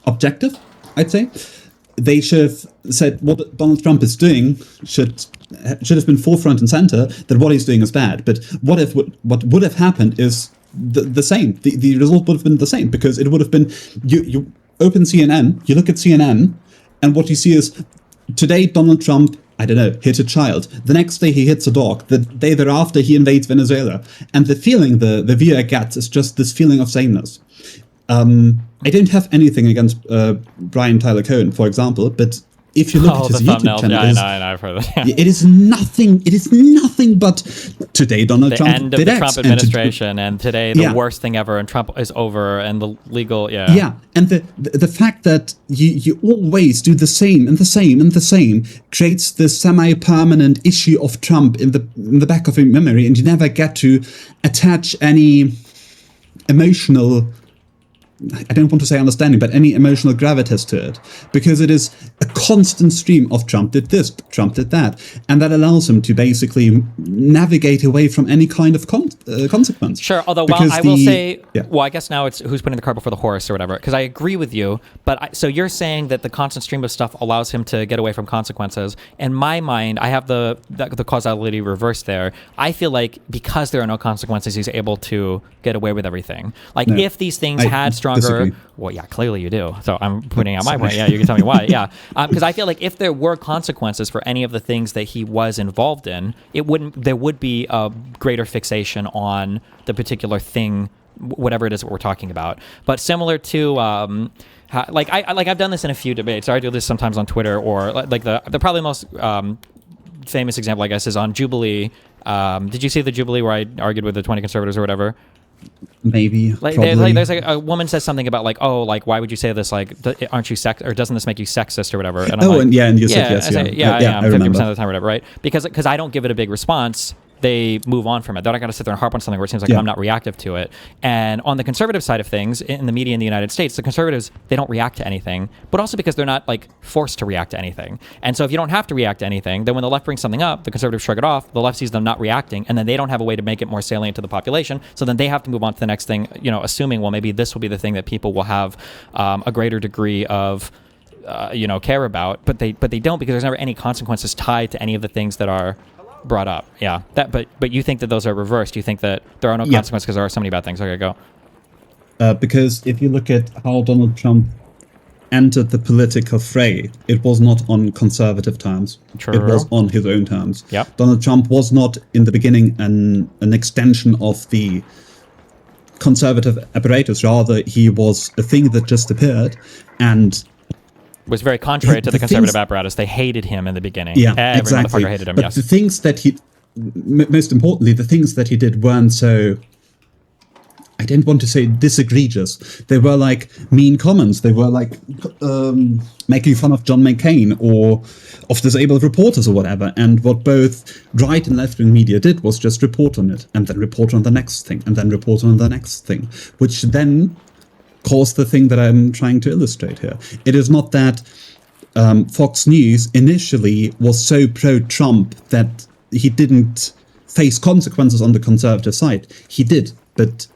objective, I'd say. They should have said what Donald Trump is doing should have been forefront and center, that what he's doing is bad. But what would have happened is the same. The result would have been the same, because it would have been, you open CNN, you look at CNN, and what you see is, today Donald Trump, I don't know, hit a child. The next day he hits a dog. The day thereafter he invades Venezuela. And the feeling the viewer gets is just this feeling of sameness. I don't have anything against Brian Tyler Cohen, for example, but if you look at his YouTube channel, I've heard that. it is nothing but today Donald Trump end of did the X, Trump administration, and today the worst thing ever, and Trump is over, and the legal, Yeah, and the fact that you always do the same and the same and the same creates this semi-permanent issue of Trump in the back of your memory, and you never get to attach any emotional, I don't want to say understanding, but any emotional gravitas to it, because it is a constant stream of Trump did this, Trump did that, and that allows him to basically navigate away from any kind of consequence. Sure, although I will say, well, I guess now it's who's putting the cart before the horse or whatever, because I agree with you, but so you're saying that the constant stream of stuff allows him to get away from consequences. In my mind, I have the causality reversed there. I feel like because there are no consequences, he's able to get away with everything. Like, if these things had stronger... Disagree. Well, yeah, clearly you do. So I'm putting out my point. Yeah, you can tell me why. Yeah, because I feel like if there were consequences for any of the things that he was involved in, there would be a greater fixation on the particular thing, whatever it is that we're talking about. But similar to I've done this in a few debates, or I do this sometimes on Twitter, or like the probably most famous example, I guess, is on Jubilee. Did you see the Jubilee where I argued with the 20 conservatives or whatever? Maybe. There's a woman says something about like, oh, like, why would you say this? Like, aren't you or doesn't this make you sexist or whatever? And I'm and you said yes. I am 50% of the time or whatever, right? Because I don't give it a big response. They move on from it. They're not going to sit there and harp on something where it seems like I'm not reactive to it. And on the conservative side of things, in the media in the United States, the conservatives, they don't react to anything, but also because they're not like forced to react to anything. And so if you don't have to react to anything, then when the left brings something up, the conservatives shrug it off, the left sees them not reacting, and then they don't have a way to make it more salient to the population. So then they have to move on to the next thing, assuming, well, maybe this will be the thing that people will have a greater degree of care about, but they don't, because there's never any consequences tied to any of the things that are brought up. Yeah, but you think that those are reversed. You think that there are no consequences because there are so many bad things. Okay, go. Because if you look at how Donald Trump entered the political fray, it was not on conservative terms. True. It was on his own terms. Yep. Donald Trump was not in the beginning an extension of the conservative apparatus. Rather, he was a thing that just appeared and was very contrary to the conservative apparatus. They hated him in the beginning. Yeah, every exactly. motherfucker hated him. But yes. the things that he, most importantly, the things that he did weren't so, I don't want to say disegregious. They were like mean comments. They were like making fun of John McCain or of disabled reporters or whatever. And what both right and left-wing media did was just report on it, and then report on the next thing, and then report on the next thing, which then caused the thing that I'm trying to illustrate here. It is not that Fox News initially was so pro-Trump that he didn't face consequences on the conservative side. He did, but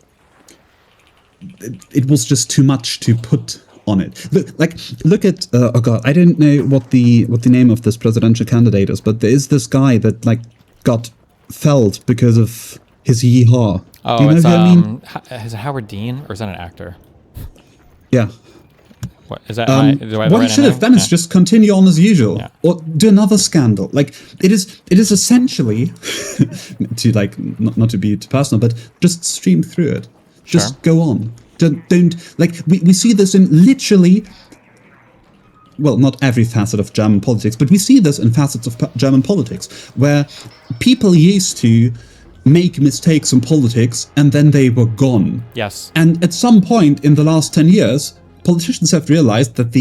it was just too much to put on it. Look at oh god, I don't know what the name of this presidential candidate is, but there is this guy that got felled because of his yeehaw. Oh, do you know it's who I mean? Is it Howard Dean or is that an actor? Yeah. What is that? Do I have the What right he should name? have done is just continue on as usual, Yeah. or do another scandal. It is essentially to not to be too personal, but just stream through it. Just Sure. go on. Don't we see this in literally. Well, not every facet of German politics, but we see this in facets of German politics, where people used to make mistakes in politics and then they were gone. Yes. And at some point in the last 10 years, politicians have realized that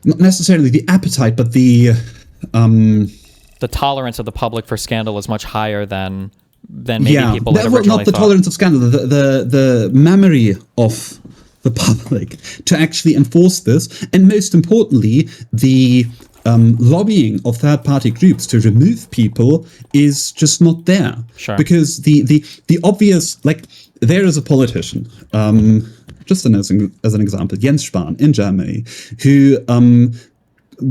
not necessarily the appetite, but the tolerance of the public for scandal is much higher than maybe people had well, originally not the thought. tolerance of scandal, the memory of the public to actually enforce this, and most importantly, the lobbying of third-party groups to remove people is just not there. Sure. Because the obvious, there is a politician, just as an example, Jens Spahn in Germany, who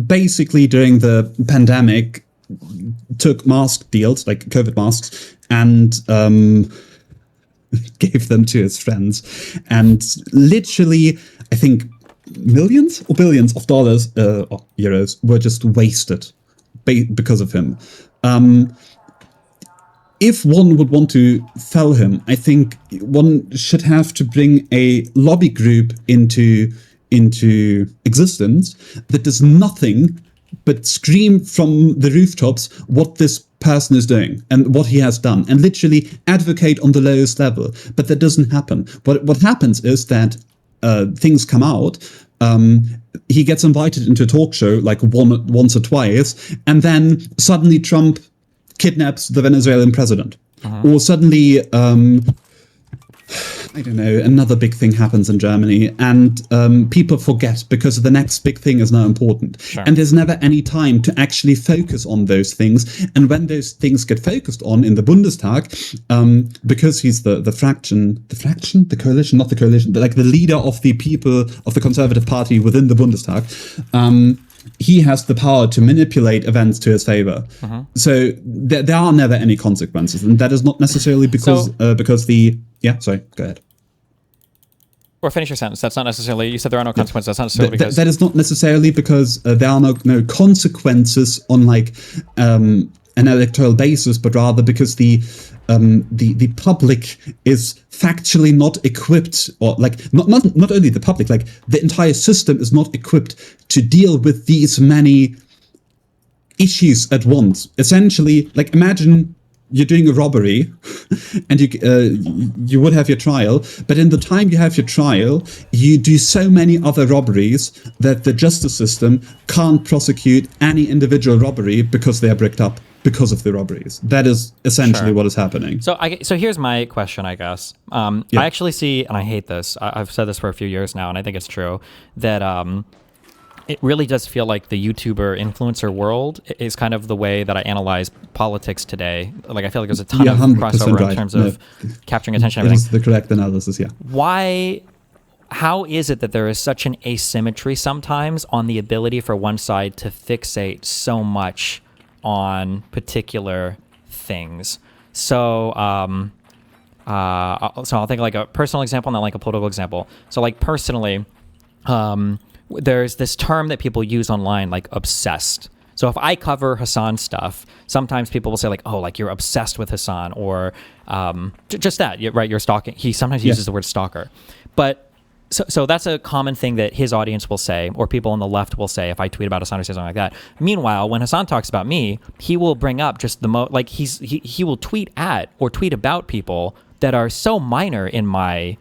basically during the pandemic took mask deals, like COVID masks, and gave them to his friends. And literally, I think millions or billions of dollars or euros were just wasted because of him. If one would want to fell him, I think one should have to bring a lobby group into existence that does nothing but scream from the rooftops what this person is doing and what he has done, and literally advocate on the lowest level. But that doesn't happen. What happens is that things come out. He gets invited into a talk show once or twice, and then suddenly Trump kidnaps the Venezuelan president, or suddenly I don't know, another big thing happens in Germany, and people forget because the next big thing is now important. Sure. And there's never any time to actually focus on those things. And when those things get focused on in the Bundestag, because he's the coalition, not the coalition, but the leader of the people of the Conservative Party within the Bundestag, he has the power to manipulate events to his favor. So there are never any consequences, and that is not necessarily because yeah, sorry, go ahead. Or finish your sentence. That's not necessarily, you said there are no consequences. That's not necessarily because... That is not necessarily because there are no consequences on an electoral basis, but rather because the public is factually not equipped, or not only the public, the entire system is not equipped to deal with these many issues at once. Essentially, imagine you're doing a robbery and you would have your trial, but in the time you have your trial, you do so many other robberies that the justice system can't prosecute any individual robbery because they are bricked up because of the robberies. That is essentially what is happening. So here's my question, I guess. I actually see, and I hate this, I've said this for a few years now, and I think it's true, that it really does feel like the YouTuber influencer world is kind of the way that I analyze politics today. I feel like there's a ton of crossover in terms of capturing attention and everything. It is the correct analysis, yeah. How is it that there is such an asymmetry sometimes on the ability for one side to fixate so much on particular things? So I'll think a personal example and then a political example. So personally, there's this term that people use online, obsessed. So if I cover Hassan stuff, sometimes people will say you're obsessed with Hassan, or just that, right? You're stalking. He sometimes uses the word stalker, but so that's a common thing that his audience will say, or people on the left will say if I tweet about Hassan or say something like that. Meanwhile, when Hassan talks about me, he will bring up just the he will tweet at or tweet about people that are so minor in my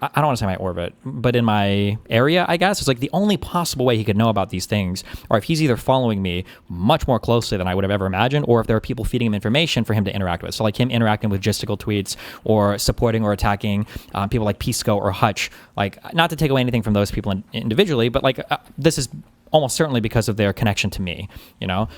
I don't want to say my orbit, but in my area, I guess, it's like the only possible way he could know about these things, or if he's either following me much more closely than I would have ever imagined, or if there are people feeding him information for him to interact with. So like him interacting with logistical tweets or supporting or attacking people like Pisco or Hutch, like not to take away anything from those people individually, but like this is almost certainly because of their connection to me, you know?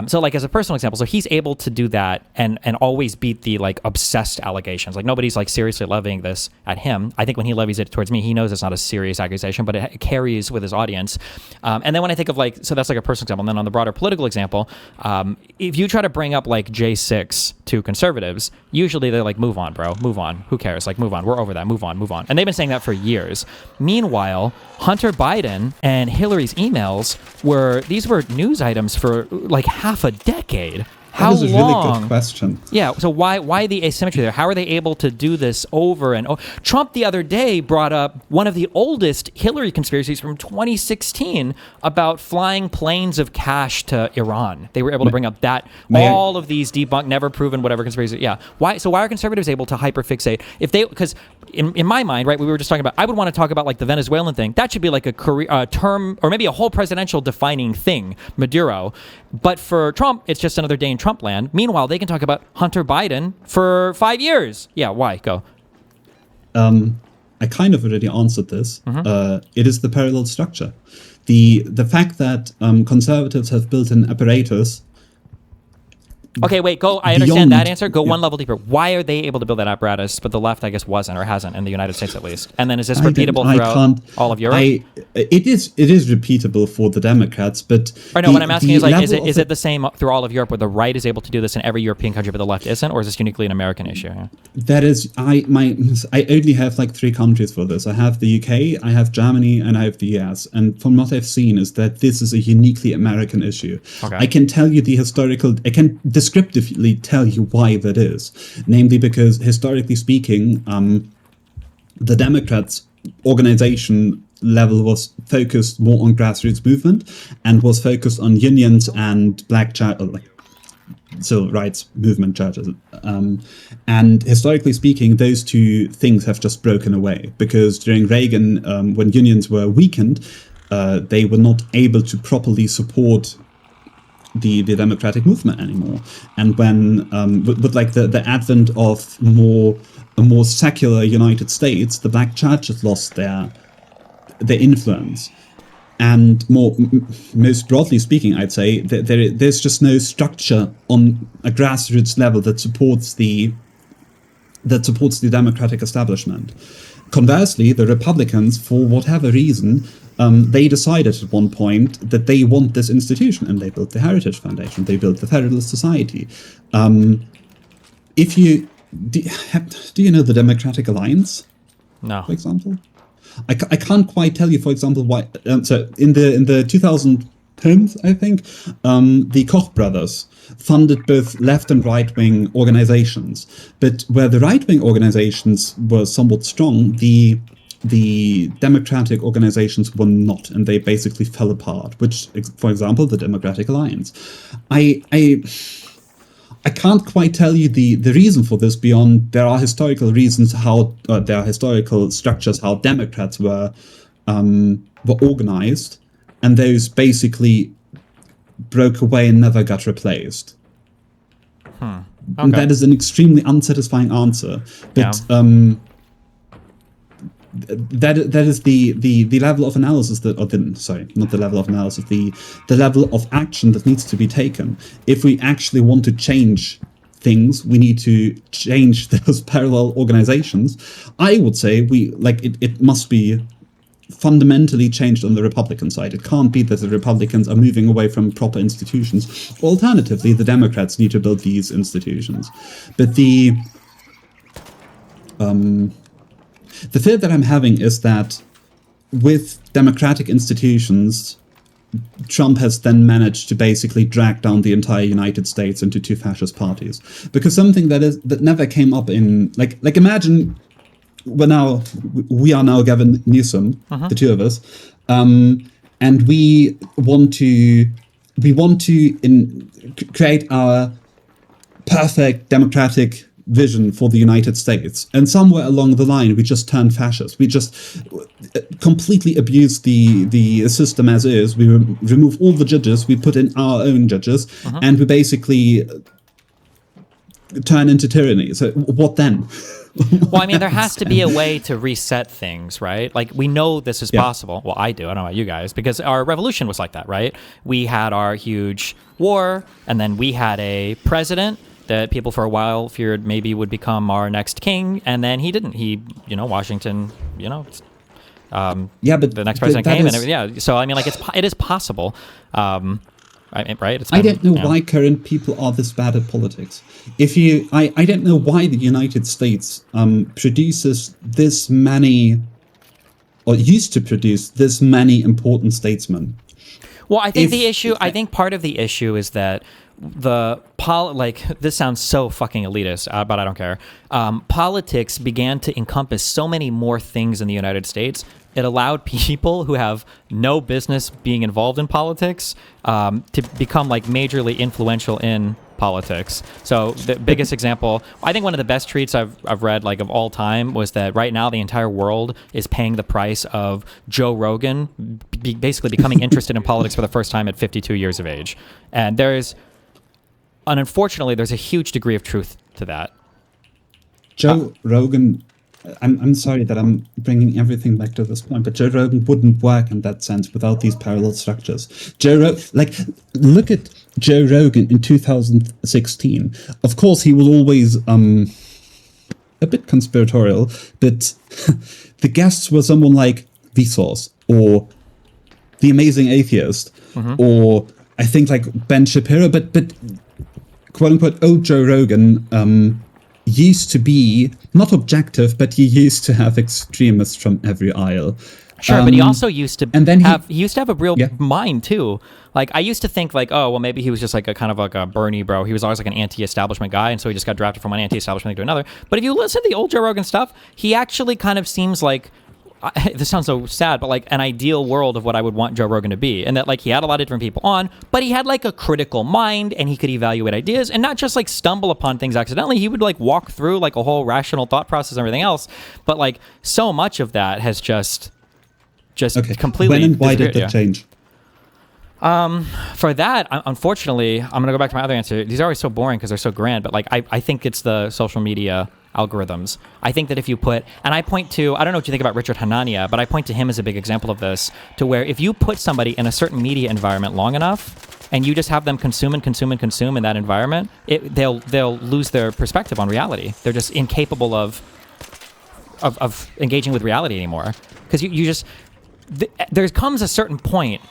So like as a personal example, so he's able to do that and always beat the like obsessed allegations. Like nobody's like seriously levying this at him. I think when he levies it towards me, he knows it's not a serious accusation, but it carries with his audience. And then when I think of like, so that's like a personal example. And then on the broader political example, if you try to bring up like J6 to conservatives, usually they're like, move on, bro, move on. Who cares? Like, move on. We're over that. Move on, move on. And they've been saying that for years. Meanwhile, Hunter Biden and Hillary's emails these were news items for like half a decade. How that is a long? really good question. Yeah, so why the asymmetry there? How are they able to do this over and over? Trump the other day brought up one of the oldest Hillary conspiracies from 2016 about flying planes of cash to Iran. They were able to bring up that all of these debunked, never proven, whatever conspiracy. Yeah, why are conservatives able to hyperfixate if they? Because in my mind, right, we were just talking about. I would want to talk about like the Venezuelan thing. That should be like a career term or maybe a whole presidential defining thing, Maduro. But for Trump, it's just another day in Trump land. Meanwhile, they can talk about Hunter Biden for 5 years. Yeah, why? Go. I kind of already answered this. It is the parallel structure. The fact that conservatives have built an apparatus. Okay, wait, go. I understand that answer. Go one level deeper. Why are they able to build that apparatus, but the left, I guess, wasn't or hasn't in the United States at least? And then is this repeatable throughout all of Europe? It is repeatable for the Democrats, but or no, what I'm asking is like, is it the same through all of Europe, where the right is able to do this in every European country, but the left isn't, or is this uniquely an American issue? Yeah. That is, I only have like 3 countries for this. I have the UK, I have Germany, and I have the US. And from what I've seen is that this is a uniquely American issue. Okay. I can tell you I can descriptively tell you why that is. Namely because historically speaking, the Democrats' organization level was focused more on grassroots movement and was focused on unions and black civil rights movement churches. And historically speaking, those two things have just broken away because during Reagan, when unions were weakened, they were not able to properly support the democratic movement anymore. And when with like the advent of a more secular United States, the black churches lost their influence. And most broadly speaking, I'd say there's just no structure on a grassroots level that supports the democratic establishment. Conversely, the Republicans, for whatever reason, they decided at one point that they want this institution, and they built the Heritage Foundation. They built the Federalist Society. If you do you know the Democratic Alliance? No. For example, I can't quite tell you, for example, why. So in the 2010s, I think, the Koch brothers funded both left and right wing organizations, but where the right wing organizations were somewhat strong, the democratic organizations were not, and they basically fell apart. Which, for example, the Democratic Alliance. I can't quite tell you the reason for this beyond there are historical reasons how there are historical structures how Democrats were organized, and those basically broke away and never got replaced. Okay. That is an extremely unsatisfying answer, but that is the level of analysis that, not the level of analysis, the level of action that needs to be taken. If we actually want to change things, we need to change those parallel organizations. I would say it must be fundamentally changed on the Republican side. It can't be that the Republicans are moving away from proper institutions. Alternatively, the Democrats need to build these institutions. But the fear that I'm having is that with democratic institutions, Trump has then managed to basically drag down the entire United States into 2 fascist parties. Because something that never came up in like imagine we are now Gavin Newsom, the two of us, and we want to create our perfect democratic vision for the United States. And somewhere along the line, we just turned fascist. We just completely abused the system as is. We remove all the judges. We put in our own judges, and we basically turn into tyranny. So what then? Well, I mean, there has to be a way to reset things, right? Like, we know this is Yeah. possible. Well, I do. I don't know about you guys, because our revolution was like that, right? We had our huge war, and then we had a president that people for a while feared maybe would become our next king, and then he didn't. He, Washington, Yeah, but the next president that came, is- and yeah. So, I mean, like, it is possible. Right? It's I been, don't know why current people are this bad at politics. I don't know why the United States produces this many, or used to produce this many important statesmen. Well, I think If- I think part of the issue is that this sounds so fucking elitist, but I don't care. Politics began to encompass so many more things in the United States. It allowed people who have no business being involved in politics to become like majorly influential in politics. So the biggest example, I think one of the best tweets I've read like of all time was that right now the entire world is paying the price of Joe Rogan basically becoming interested in politics for the first time at 52 years of age. And unfortunately, there's a huge degree of truth to that. Joe Rogan, I'm sorry that I'm bringing everything back to this point, but Joe Rogan wouldn't work in that sense without these parallel structures. Look at Joe Rogan in 2016. Of course, he was always a bit conspiratorial, but the guests were someone like Vsauce or The Amazing Atheist, or I think like Ben Shapiro, but quote unquote old Joe Rogan used to be not objective, but he used to have extremists from every aisle. Sure, but he also used to and then he used to have a real Yeah. mind too. Like, I used to think like, oh, well, maybe he was just like a kind of like a Bernie bro. He was always like an anti-establishment guy, and so he just got drafted from one anti-establishment thing to another. But if you listen to the old Joe Rogan stuff, he actually kind of seems like, this sounds so sad, but like an ideal world of what I would want Joe Rogan to be. And that like he had a lot of different people on, but he had like a critical mind and he could evaluate ideas and not just like stumble upon things accidentally. He would like walk through like a whole rational thought process and everything else. But like so much of that has just Okay, completely when and why did disappeared, that change? For that, unfortunately, I'm going to go back to my other answer. These are always so boring because they're so grand, but like I think it's the social media algorithms. I think that if you put, and I point to, I don't know what you think about Richard Hanania, but I point to him as a big example of this, to where if you put somebody in a certain media environment long enough, and you just have them consume in that environment, they'll lose their perspective on reality. They're just incapable of engaging with reality anymore. Because you just, there comes a certain point.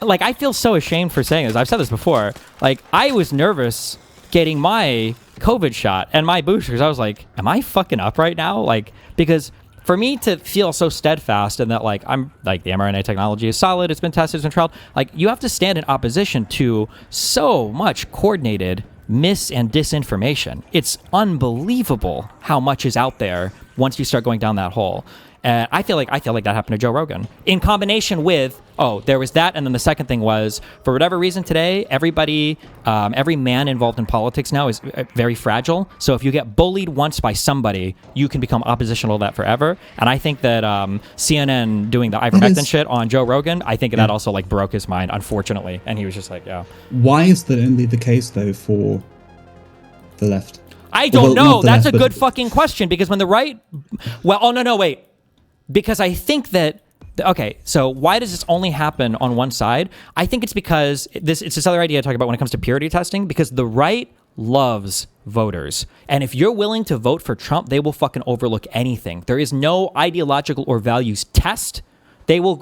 Like, I feel so ashamed for saying this. I've said this before. Like, I was nervous getting my COVID shot and my boosters. I was like, am I fucking up right now? Like, because for me to feel so steadfast and that, like, I'm like, the mRNA technology is solid, it's been tested, it's been trialed. Like, you have to stand in opposition to so much coordinated mis and disinformation. It's unbelievable how much is out there once you start going down that hole. And I feel like that happened to Joe Rogan in combination with, there was that. And then the second thing was, for whatever reason today, everybody, every man involved in politics now is very fragile. So if you get bullied once by somebody, you can become oppositional to that forever. And I think that CNN doing the ivermectin shit on Joe Rogan, I think that also like broke his mind, unfortunately. And he was just like, yeah. Why is that only the case though for the left? I don't Well, know. not the That's left, a but- good fucking question, because when the right, wait. Because I think that, okay, so why does this only happen on one side? I think it's because it's this other idea I talk about when it comes to purity testing, because the right loves voters. And if you're willing to vote for Trump, they will fucking overlook anything. There is no ideological or values test. They will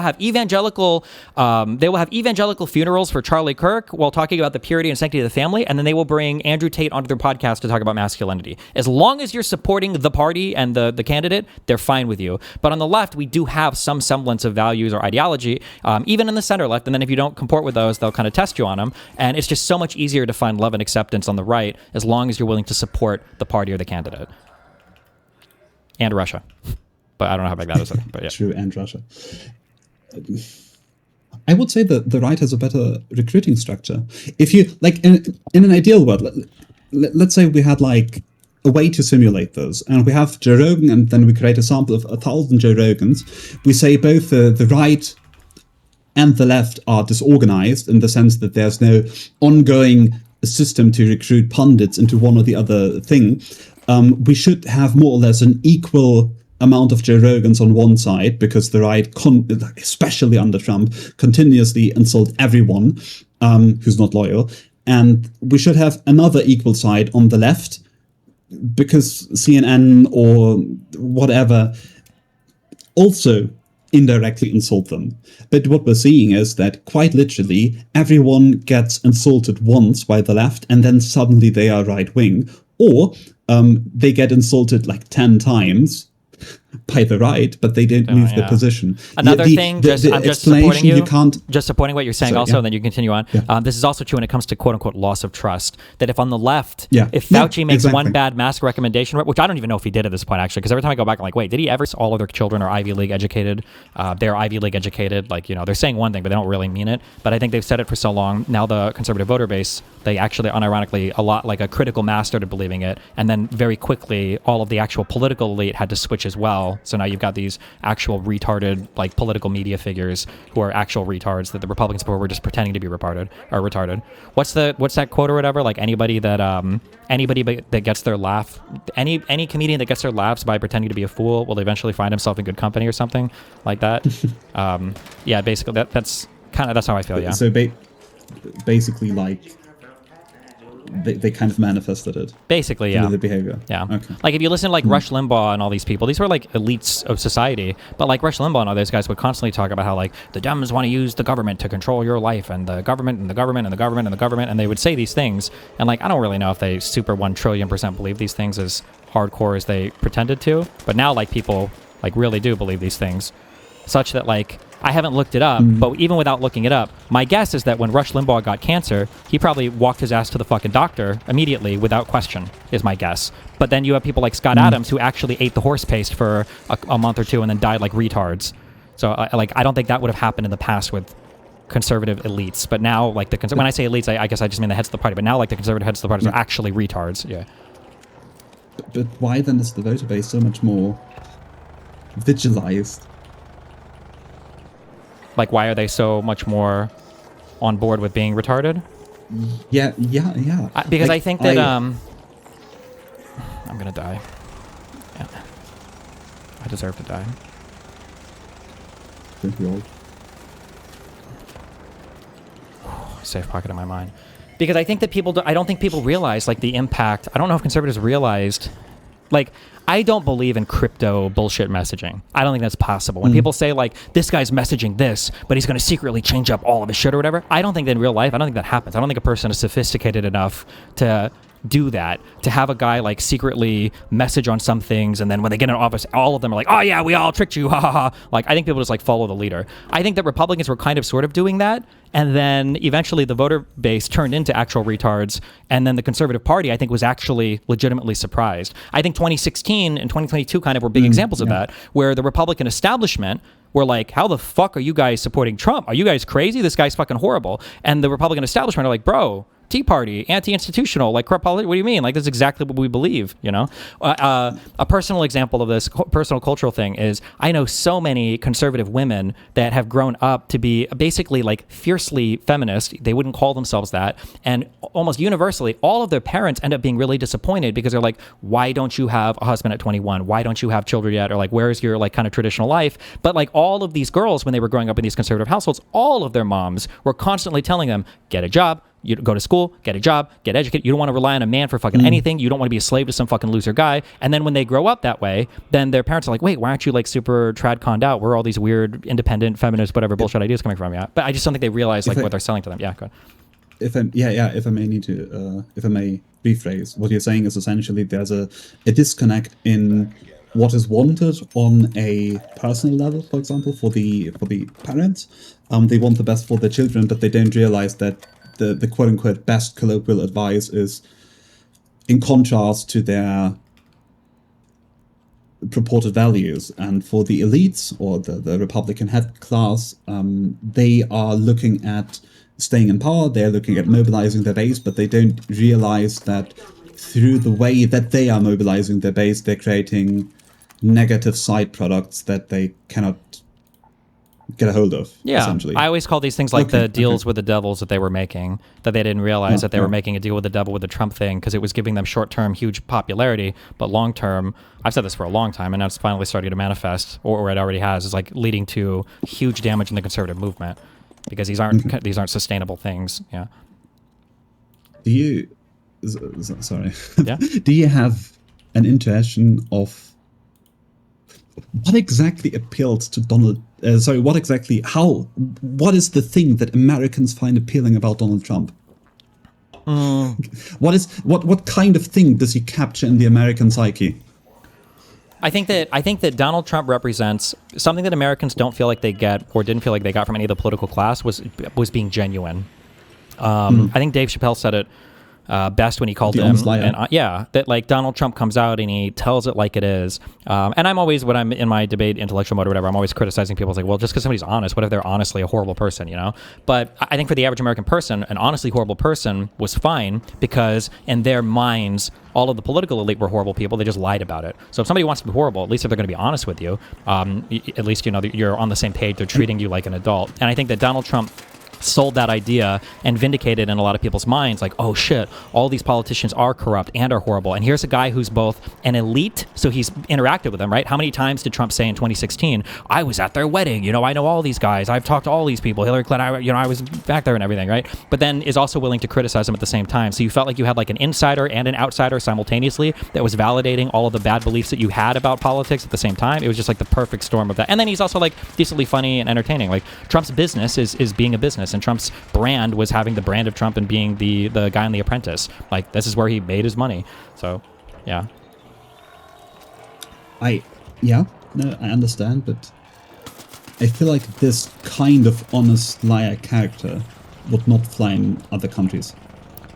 have evangelical funerals for Charlie Kirk while talking about the purity and sanctity of the family, and then they will bring Andrew Tate onto their podcast to talk about masculinity. As long as you're supporting the party and the candidate, they're fine with you. But on the left, we do have some semblance of values or ideology, even in the center left. And then if you don't comport with those, they'll kind of test you on them. And it's just so much easier to find love and acceptance on the right as long as you're willing to support the party or the candidate. And Russia. But I don't know how big that is. But yeah. True, and Russia. I would say that the right has a better recruiting structure. If you like, in an ideal world, let's say we had like a way to simulate this. And we have Joe Rogan, and then we create a sample of 1,000 Joe Rogans. We say both the right and the left are disorganized in the sense that there's no ongoing system to recruit pundits into one or the other thing. We should have more or less an equal amount of Joe Rogans on one side, because the right, especially under Trump, continuously insult everyone who's not loyal. And we should have another equal side on the left, because CNN or whatever also indirectly insult them. But what we're seeing is that quite literally everyone gets insulted once by the left, and then suddenly they are right wing, or they get insulted like 10 times by the right, but they don't move their position. Another thing, I'm just supporting you. Can't, just supporting what you're saying. Sorry, also, and then you continue on. Yeah. This is also true when it comes to quote unquote loss of trust. That if on the left, if Fauci makes one bad mask recommendation, which I don't even know if he did at this point actually, because every time I go back, I'm like, wait, did he ever? All of their children are Ivy League educated. They're Ivy League educated. Like, they're saying one thing, but they don't really mean it. But I think they've said it for so long. Now the conservative voter base, they actually unironically a lot like a critical mass started believing it, and then very quickly all of the actual political elite had to switch as well. So now you've got these actual retarded like political media figures who are actual retards that the Republicans before were just pretending to be retarded. What's that quote or whatever? Like anybody that gets their laugh, any comedian that gets their laughs by pretending to be a fool will eventually find himself in good company or something like that. Yeah, basically that's how I feel. Yeah. So basically, like. They kind of manifested it. Basically, yeah. The behavior. Yeah. Okay. Like if you listen to like Rush Limbaugh and all these people, these were like elites of society. But like Rush Limbaugh and all those guys would constantly talk about how like the Dems want to use the government to control your life, and the government and the government and the government and the government, and they would say these things. And like I don't really know if they super 1 trillion% believe these things as hardcore as they pretended to. But now like people like really do believe these things, such that like I haven't looked it up, but even without looking it up, my guess is that when Rush Limbaugh got cancer, he probably walked his ass to the fucking doctor immediately without question, is my guess. But then you have people like Scott Adams who actually ate the horse paste for a month or two and then died like retards. So I don't think that would have happened in the past with conservative elites. But now like when I say elites, I guess I just mean the heads of the party. But now like the conservative heads of the party are actually retards. Yeah. But why then is the voter base so much more vigilized? Like, why are they so much more on board with being retarded? Yeah. Because I think that I'm gonna die. Yeah. I deserve to die. Don't we all? Safe pocket in my mind. Because I think that I don't think people realize like the impact. I don't know if conservatives realized, like, I don't believe in crypto bullshit messaging. I don't think that's possible. When people say like, this guy's messaging this, but he's going to secretly change up all of his shit or whatever, I don't think that in real life, I don't think that happens. I don't think a person is sophisticated enough to do that, to have a guy like secretly message on some things, and then when they get in office, all of them are like, oh yeah, we all tricked you, ha ha ha. Like, I think people just like follow the leader. I think that Republicans were kind of sort of doing that, and then eventually the voter base turned into actual retards, and then the Conservative Party, I think, was actually legitimately surprised. I think 2016 and 2022 kind of were big examples of that, where the Republican establishment were like, how the fuck are you guys supporting Trump? Are you guys crazy? This guy's fucking horrible. And the Republican establishment are like, bro, Tea Party, anti-institutional, like corrupt politics. What do you mean? Like, that's exactly what we believe, you know? A personal example of this personal cultural thing is I know so many conservative women that have grown up to be basically like fiercely feminist. They wouldn't call themselves that. And almost universally, all of their parents end up being really disappointed because they're like, why don't you have a husband at 21? Why don't you have children yet? Or like, where's your like kind of traditional life? But like all of these girls, when they were growing up in these conservative households, all of their moms were constantly telling them, get a job, you go to school, get a job, get educated. You don't want to rely on a man for fucking anything. You don't want to be a slave to some fucking loser guy. And then when they grow up that way, then their parents are like, wait, why aren't you like super trad conned out? Where are all these weird, independent, feminist, whatever bullshit ideas coming from? Yeah. But I just don't think they realize like what they're selling to them. Yeah, go ahead. If I may rephrase, what you're saying is essentially there's a disconnect in what is wanted on a personal level, for example, for the parents. They want the best for their children, but they don't realize that the quote-unquote best colloquial advice is in contrast to their purported values. And for the elites or the Republican head class, they are looking at staying in power, they're looking at mobilizing their base, but they don't realize that through the way that they are mobilizing their base, they're creating negative side products that they cannot get a hold of, Yeah, essentially. I always call these things like Okay, the deals okay. with the devils that they were making, that they didn't realize that they were yeah. making a deal with the devil with the Trump thing because it was giving them short-term huge popularity, but long-term, I've said this for a long time, and now it's finally starting to manifest, or it already has, is like leading to huge damage in the conservative movement because these aren't sustainable things. Yeah. Do you... Sorry. Yeah. Do you have an intuition of what exactly appeals to Donald... what is the thing that Americans find appealing about Donald Trump? What kind of thing does he capture in the American psyche? I think that Donald Trump represents something that Americans don't feel like they get or didn't feel like they got from any of the political class was being genuine. I think Dave Chappelle said it best when he called The him, honest liar. and that like Donald Trump comes out and he tells it like it is. And I'm always, when I'm in my debate intellectual mode or whatever, I'm always criticizing people. It's like, well, just because somebody's honest, what if they're honestly a horrible person, you know? But I think for the average American person, an honestly horrible person was fine because in their minds, all of the political elite were horrible people. They just lied about it. So if somebody wants to be horrible, at least if they're going to be honest with you, at least you know that you're on the same page. They're treating you like an adult. And I think that Donald Trump sold that idea and vindicated in a lot of people's minds, like, oh shit, all these politicians are corrupt and are horrible. And here's a guy who's both an elite, so he's interacted with them, right? How many times did Trump say in 2016, I was at their wedding, you know, I know all these guys, I've talked to all these people, Hillary Clinton, I was back there and everything, right? But then is also willing to criticize them at the same time. So you felt like you had like an insider and an outsider simultaneously that was validating all of the bad beliefs that you had about politics at the same time. It was just like the perfect storm of that. And then he's also like decently funny and entertaining. Like Trump's business is being a business, and Trump's brand was having the brand of Trump and being the guy in The Apprentice. Like this is where he made his money. So yeah. I understand, but I feel like this kind of honest liar character would not fly in other countries.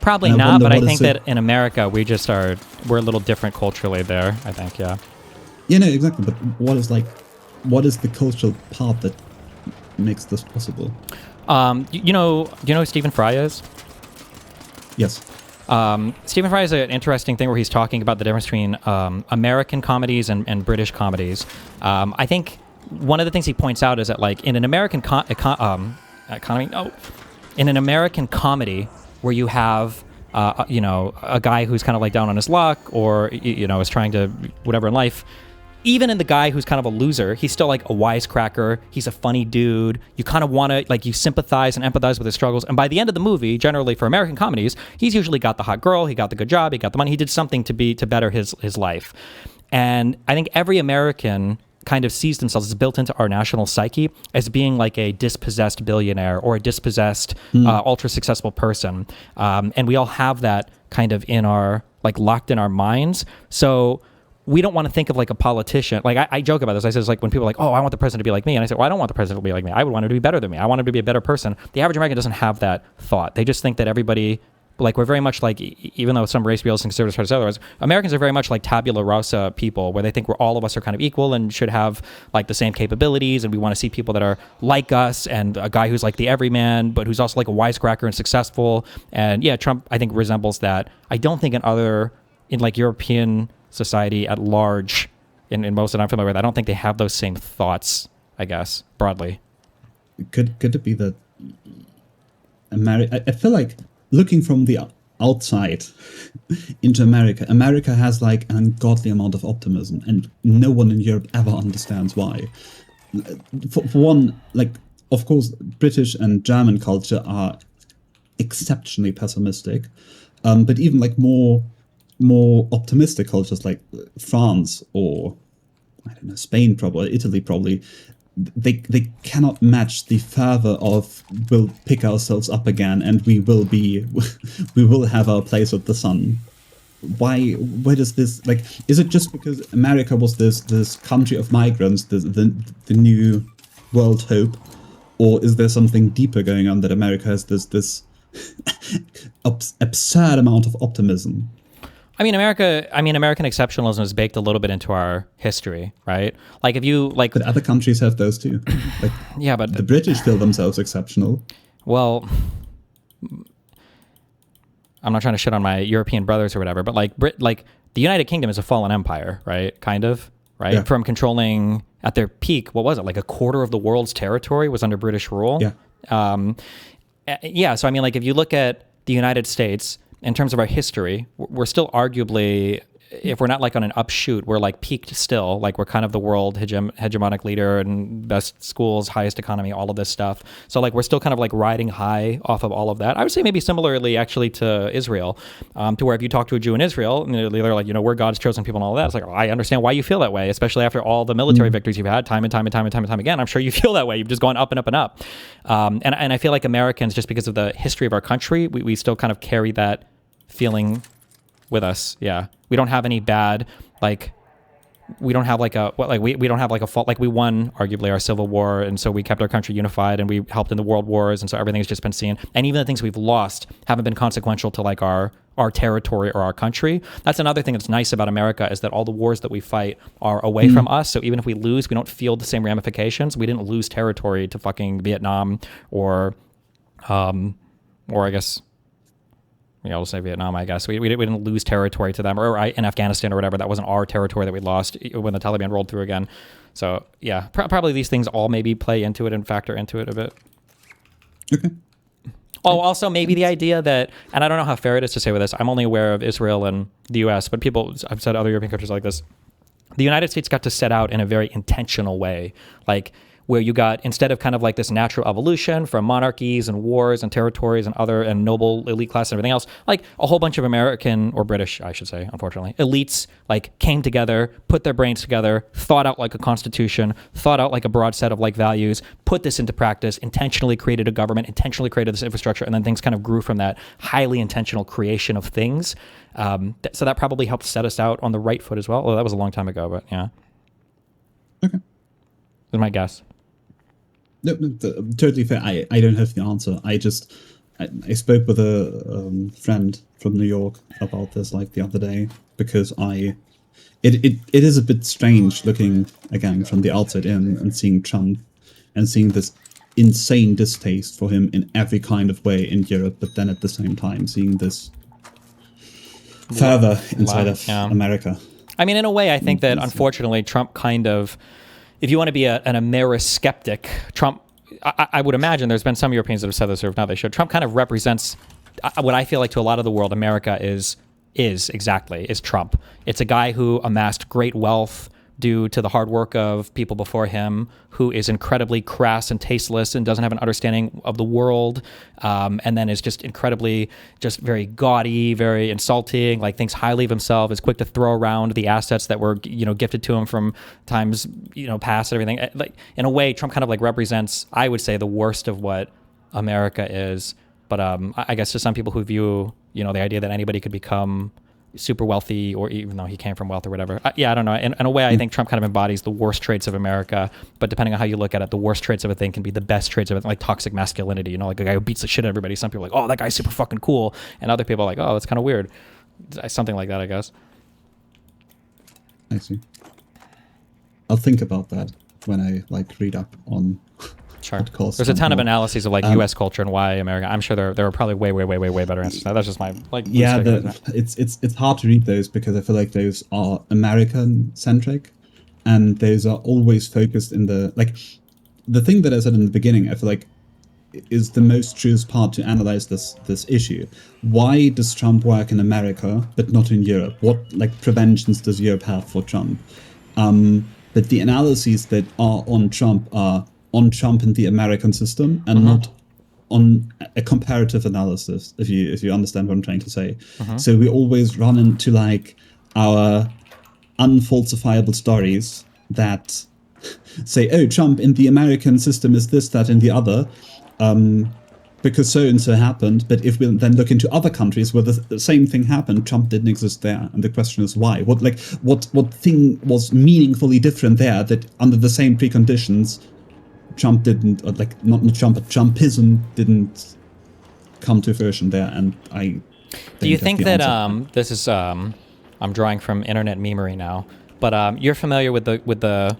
Probably And I not, wonder but I what think is it- that in America we're a little different culturally there, I think, yeah. Yeah, no, exactly. But what is the cultural part that makes this possible? Do you know who Stephen Fry is? Yes. Stephen Fry is an interesting thing where he's talking about the difference between American comedies and British comedies. I think one of the things he points out is that like in an American in an American comedy where you have a guy who's kind of like down on his luck or is trying to whatever in life. Even in the guy who's kind of a loser, he's still like a wisecracker. He's a funny dude. You kind of want to, like, you sympathize and empathize with his struggles. And by the end of the movie, generally for American comedies, he's usually got the hot girl, he got the good job, he got the money, he did something to better his life. And I think every American kind of sees themselves as built into our national psyche as being like a dispossessed billionaire or a dispossessed, ultra successful person. And we all have that kind of locked in our minds. So we don't want to think of like a politician. Like I joke about this. I say, like when people are like, oh, I want the president to be like me. And I say, well, I don't want the president to be like me. I would want him to be better than me. I want him to be a better person. The average American doesn't have that thought. They just think that everybody, like we're very much like, even though some race realists and conservatives try to say otherwise, Americans are very much like tabula rasa people where they think all of us are kind of equal and should have like the same capabilities. And we want to see people that are like us and a guy who's like the everyman, but who's also like a wisecracker and successful. And yeah, Trump, I think, resembles that. I don't think in like European society at large, in most that I'm familiar with, I don't think they have those same thoughts, I guess, broadly. Could it be that I feel like looking from the outside into America has like an ungodly amount of optimism, and no one in Europe ever understands why. For one, like, of course, British and German culture are exceptionally pessimistic, but even like more optimistic cultures like France or I don't know, Spain, probably Italy, probably they cannot match the fervor of we'll pick ourselves up again and we will have our place with the sun. Where does this, like, is it just because America was this country of migrants, the new world hope, or is there something deeper going on that America has this absurd amount of optimism? American exceptionalism is baked a little bit into our history, right? Like if you like, But other countries have those too. Like, yeah, but the British feel themselves exceptional. well, I'm not trying to shit on my European brothers or whatever, but like the United Kingdom is a fallen empire, right? Kind of, right? Yeah. From controlling at their peak, what was it? Like a quarter of the world's territory was under British rule. Yeah. So I mean, like if you look at the United States in terms of our history, we're still arguably, if we're not like on an upshoot, we're like peaked still. Like we're kind of the world hegemonic leader and best schools, highest economy, all of this stuff. So like we're still kind of like riding high off of all of that. I would say maybe similarly actually to Israel, to where if you talk to a Jew in Israel, they're like, we're God's chosen people and all that. It's like, I understand why you feel that way, especially after all the military victories you've had time and time again. I'm sure you feel that way. You've just gone up and up and up. And I feel like Americans, just because of the history of our country, we still kind of carry that feeling with us. Yeah. We don't have any bad, like, we don't have like a, we don't have like a fault. Like we won arguably our Civil War. And so we kept our country unified and we helped in the world wars. And so everything's just been seen. And even the things we've lost haven't been consequential to like our territory or our country. That's another thing that's nice about America, is that all the wars that we fight are away from us. So even if we lose, we don't feel the same ramifications. We didn't lose territory to fucking Vietnam or I guess, I'll say Vietnam, I guess. We didn't lose territory to them, or in Afghanistan or whatever. That wasn't our territory that we lost when the Taliban rolled through again. So, yeah, probably these things all maybe play into it and factor into it a bit. Okay. Oh, also maybe the idea that, and I don't know how fair it is to say with this, I'm only aware of Israel and the U.S., but I've said other European countries like this. The United States got to set out in a very intentional way, like where you got, instead of kind of like this natural evolution from monarchies and wars and territories and noble elite class and everything else, like a whole bunch of American, or British, I should say, unfortunately, elites like came together, put their brains together, thought out like a constitution, thought out like a broad set of like values, put this into practice, intentionally created a government, intentionally created this infrastructure, and then things kind of grew from that highly intentional creation of things. So that probably helped set us out on the right foot as well. Well, that was a long time ago, but yeah. Okay. That's my guess. No, totally fair. I don't have the answer. I spoke with a friend from New York about this like the other day, because it is a bit strange looking again from the outside in and seeing Trump and seeing this insane distaste for him in every kind of way in Europe, but then at the same time seeing this further inside of America. I mean, in a way, I think that unfortunately Trump kind of, if you want to be an Ameris skeptic, Trump, I would imagine there's been some Europeans that have said this, or if not, they should. Trump kind of represents what I feel like to a lot of the world, America is Trump. It's a guy who amassed great wealth due to the hard work of people before him, who is incredibly crass and tasteless and doesn't have an understanding of the world, and then is just incredibly, just very gaudy, very insulting, like thinks highly of himself, is quick to throw around the assets that were, gifted to him from times, past and everything. Like in a way, Trump kind of like represents, I would say, the worst of what America is. But I guess to some people who view, the idea that anybody could become super wealthy, or even though he came from wealth or whatever. I don't know. In a way, I think Trump kind of embodies the worst traits of America, but depending on how you look at it, the worst traits of a thing can be the best traits of it, like toxic masculinity, like a guy who beats the shit out of everybody. Some people are like, oh, that guy's super fucking cool. And other people are like, oh, that's kind of weird. Something like that, I guess. I see. I'll think about that when I read up on Sure. There's a ton of analyses of U.S. culture and why America. I'm sure there are probably way better answers. That's just my Yeah, it's hard to read those because I feel like those are American centric, and those are always focused in the thing that I said in the beginning. I feel like is the most truest part to analyze this issue. Why does Trump work in America but not in Europe? What preventions does Europe have for Trump? But the analyses that are on Trump are on Trump and the American system, and not on a comparative analysis, if you understand what I'm trying to say. So we always run into our unfalsifiable stories that say, oh, Trump in the American system is this, that, and the other, because so and so happened. But if we then look into other countries where the same thing happened, Trump didn't exist there, and the question is why? What thing was meaningfully different there that under the same preconditions Trump didn't, or not Trump, but Trumpism didn't come to fruition there? And do you think that this is I'm drawing from internet memery now, but you're familiar with the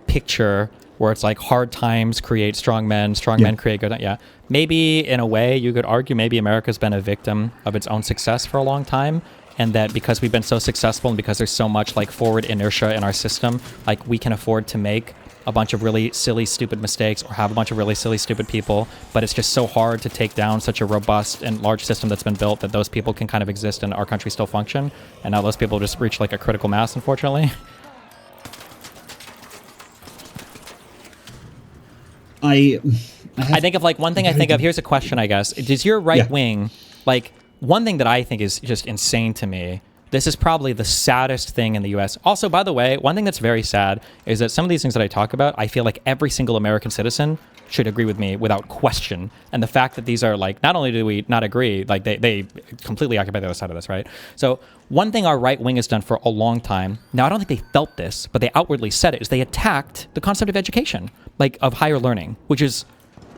picture where it's like hard times create strong men create good. Yeah, maybe in a way you could argue maybe America's been a victim of its own success for a long time, and that because we've been so successful and because there's so much like forward inertia in our system, like we can afford to make a bunch of really silly, stupid mistakes or have a bunch of really silly, stupid people, but it's just so hard to take down such a robust and large system that's been built that those people can kind of exist and our country still function. And now those people just reach like a critical mass, unfortunately. I think of like one thing I think of, here's a question, I guess. Does your right wing, like one thing that I think is just insane to me, this is probably the saddest thing in the US. Also, by the way, one thing that's very sad is that some of these things that I talk about, I feel like every single American citizen should agree with me without question. And the fact that these are like, not only do we not agree, like they completely occupy the other side of this, right? So one thing our right wing has done for a long time, now I don't think they felt this, but they outwardly said it, is they attacked the concept of education, like of higher learning, which is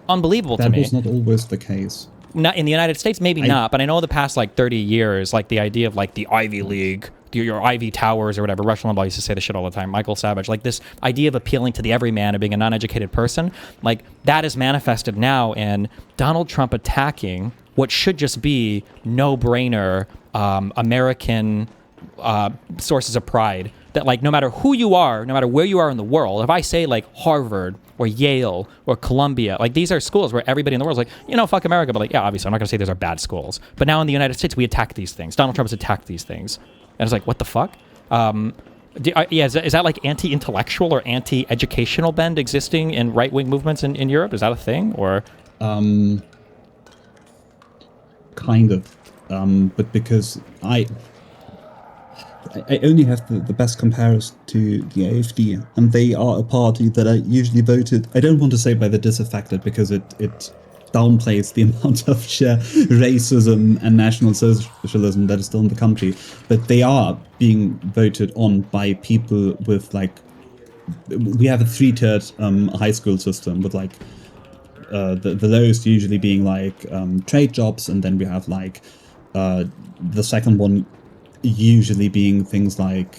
unbelievable to me. That was not always the case. Not in the United States, maybe not, but I know the past like 30 years, like the idea of like the Ivy League, your Ivy Towers or whatever. Rush Limbaugh used to say this shit all the time. Michael Savage, like this idea of appealing to the everyman and being a non-educated person, like that is manifested now in Donald Trump attacking what should just be no-brainer American sources of pride. That like no matter who you are, no matter where you are in the world, if I say like Harvard or Yale or Columbia, like these are schools where everybody in the world is like, fuck America, but like, yeah, obviously I'm not going to say those are bad schools. But now in the United States, we attack these things. Donald Trump has attacked these things. And it's like, what the fuck? Is that like anti-intellectual or anti-educational bend existing in right-wing movements in Europe? Is that a thing or? Kind of. But because I only have the best comparison to the AfD, and they are a party that I usually voted, I don't want to say by the disaffected, because it downplays the amount of sheer racism and national socialism that is still in the country, but they are being voted on by people with like, we have a three-tiered high school system with like the lowest usually being like trade jobs, and then we have like the second one usually being things like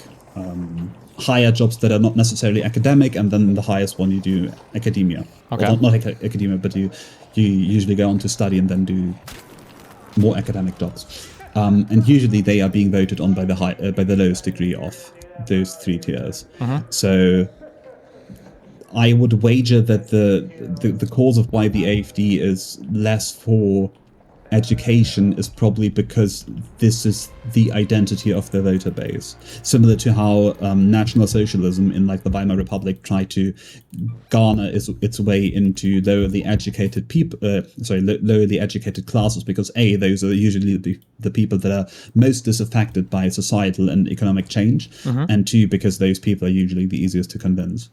higher jobs that are not necessarily academic, and then the highest one you do academia. Okay. Well, not academia, but you usually go on to study and then do more academic jobs. And usually they are being voted on by the lowest degree of those three tiers. So I would wager that the cause of why the AfD is less for education is probably because this is the identity of the voter base. Similar to how National Socialism in like the Weimar Republic tried to garner its way into lower the educated people, lower the educated classes, because those are usually the people that are most disaffected by societal and economic change, and two, because those people are usually the easiest to convince.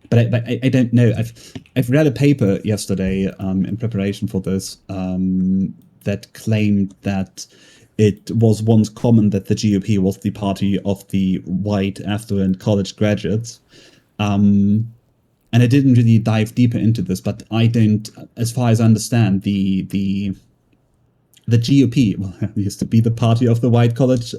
But I don't know. I've read a paper yesterday in preparation for this that claimed that it was once common that the GOP was the party of the white, affluent college graduates. And I didn't really dive deeper into this, but I don't, as far as I understand, the GOP used to be the party of the white college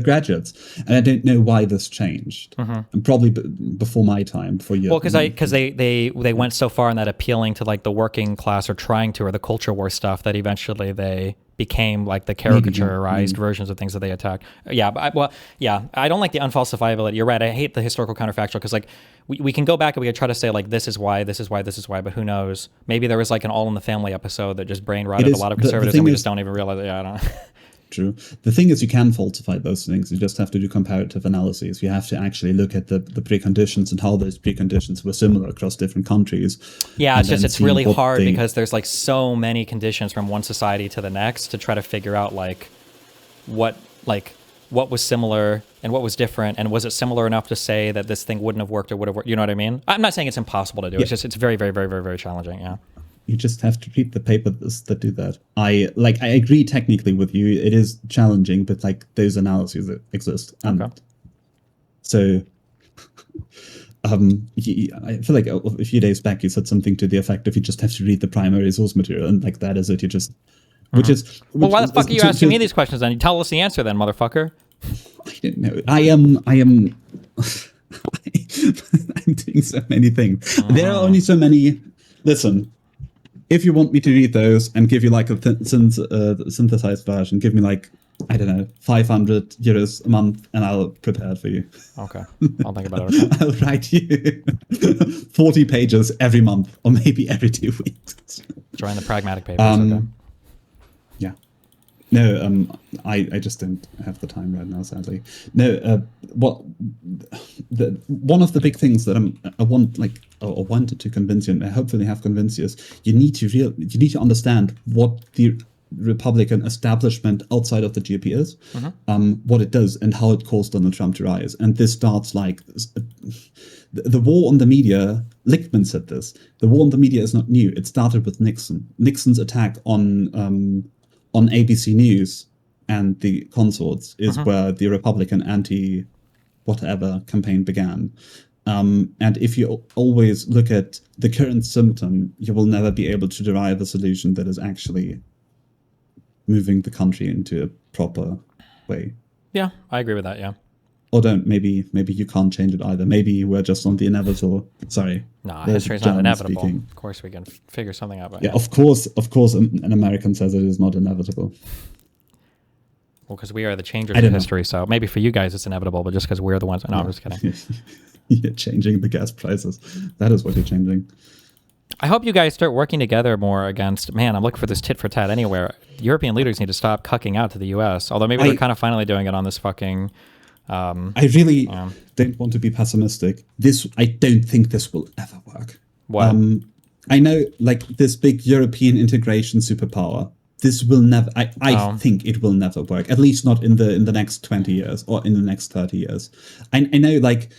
graduates, and I don't know why this changed. And probably before my time, before you. Well, because they went so far in that appealing to like the working class or trying to, or the culture war stuff, that eventually they became like the caricaturized versions of things that they attack. Yeah, but I don't like the unfalsifiability. You're right. I hate the historical counterfactual, because like we can go back and we can try to say like this is why, but who knows? Maybe there was like an All in the Family episode that just brain rotted a lot of conservatives, and we just don't even realize it. Yeah, I don't know. True. The thing is, you can falsify those things. You just have to do comparative analyses. You have to actually look at the preconditions and how those preconditions were similar across different countries. Yeah, it's really hard because there's like so many conditions from one society to the next to try to figure out like what was similar and what was different, and was it similar enough to say that this thing wouldn't have worked or would have worked? You know what I mean? I'm not saying it's impossible to do. Yeah. It's very, very, very, very, very challenging. Yeah. You just have to read the papers that do that. I agree technically with you. It is challenging, but like those analyses exist. And so I feel like a few days back you said something to the effect of you just have to read the primary source material, and like that is it. You just, why the fuck are you asking me these questions then? You tell us the answer then, motherfucker. I don't know. I am. I'm saying so many things. There are only so many. Listen, if you want me to read those and give you like a synthesized version, give me like, I don't know, 500 euros a month, and I'll prepare it for you. Okay, I'll think about it. Okay. I'll write you 40 pages every month, or maybe every 2 weeks. Join the pragmatic papers. Okay. Yeah. No, I just don't have the time right now, sadly. No, one of the big things that I wanted to convince you, and I hopefully have convinced you, is you need to understand what the Republican establishment outside of the GOP is, what it does, and how it caused Donald Trump to rise. And this starts like the war on the media. Lichtman said this: the war on the media is not new. It started with Nixon. Nixon's attack on ABC News and the consorts is where the Republican anti-whatever campaign began. And if you always look at the current symptom, you will never be able to derive a solution that is actually moving the country into a proper way. Yeah, I agree with that. Yeah. Or don't. Maybe you can't change it either. Maybe we're just on the inevitable. Sorry. No, history's not inevitable. Speaking. Of course, we can figure something out. Yeah, of course. An American says it is not inevitable. Well, because we are the changers of history. So maybe for you guys it's inevitable, but just because we're the ones. No, I'm just kidding. You're changing the gas prices. That is what you're changing. I hope you guys start working together more against, man, I'm looking for this tit for tat anywhere. European leaders need to stop cucking out to the US. Although maybe they're kind of finally doing it on this fucking... I really don't want to be pessimistic. I don't think this will ever work. What? I know, like, this big European integration superpower, this will never... I think it will never work. At least not in the next 20 years or in the next 30 years. I know, like,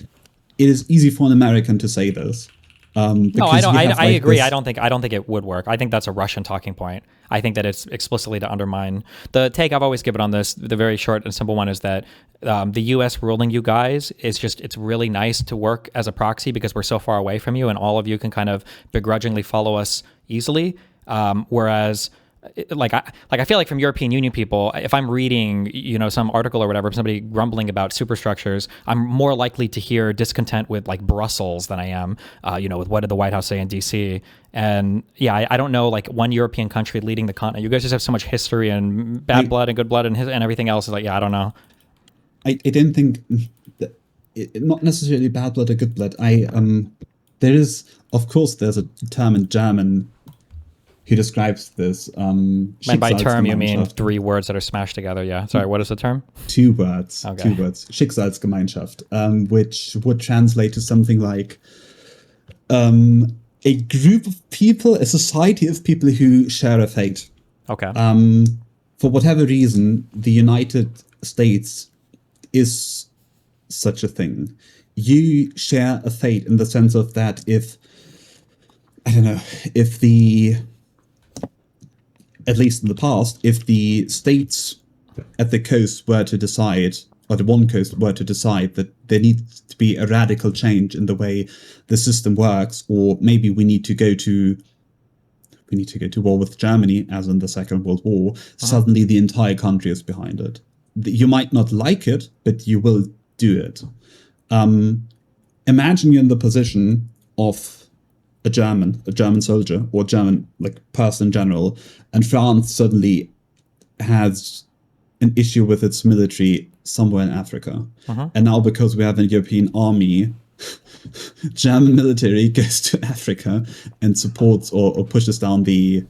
it is easy for an American to say this. No, I agree. I don't think it would work. I think that's a Russian talking point. I think that it's explicitly to undermine the take I've always given on this. The very short and simple one is that the U.S. ruling you guys is it's really nice to work as a proxy because we're so far away from you and all of you can kind of begrudgingly follow us easily. Whereas I feel like from European Union people, if I'm reading, some article or whatever, somebody grumbling about superstructures, I'm more likely to hear discontent with like Brussels than I am, with what did the White House say in DC. And yeah, I don't know, like one European country leading the continent. You guys just have so much history and bad blood and good blood and everything else is like, yeah, I don't know. I don't think not necessarily bad blood or good blood. There's a term in German who describes this. And by term, you mean 3 words that are smashed together, yeah. Sorry, what is the term? 2 words. Okay. 2 words. Schicksalsgemeinschaft, which would translate to something like a group of people, a society of people who share a fate. Okay. For whatever reason, the United States is such a thing. You share a fate in the sense of that if at least in the past, if the states at the coast were to decide, or the one coast were to decide that there needs to be a radical change in the way the system works, or maybe we need to go to war with Germany, as in the Second World War, suddenly the entire country is behind it. You might not like it, but you will do it. Imagine you're in the position of a German soldier or German person in general, and France suddenly has an issue with its military somewhere in Africa. And now because we have a European army, German military goes to Africa and supports or pushes down the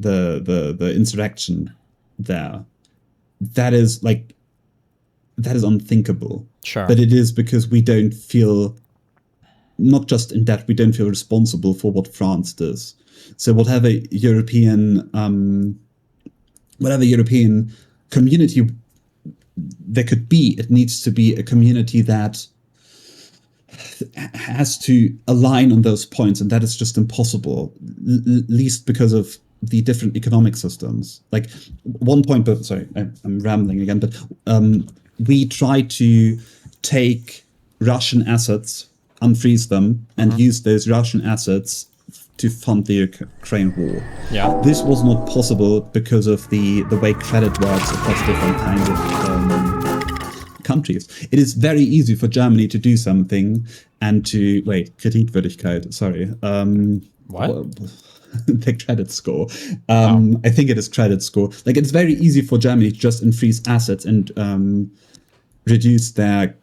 insurrection there. That is unthinkable. Sure. But it is because we don't feel, not just in that, we don't feel responsible for what France does. So whatever European community there could be, it needs to be a community that has to align on those points, and that is just impossible, least because of the different economic systems. Like one point, but sorry, I'm rambling again, but we try to take Russian assets, unfreeze them, and use those Russian assets to fund the Ukraine war. Yeah. This was not countries. It is very easy for Germany to do something and to Kreditwürdigkeit. Sorry. What? The credit score. I think it is credit score. Like, it's very easy for Germany to just increase assets and reduce their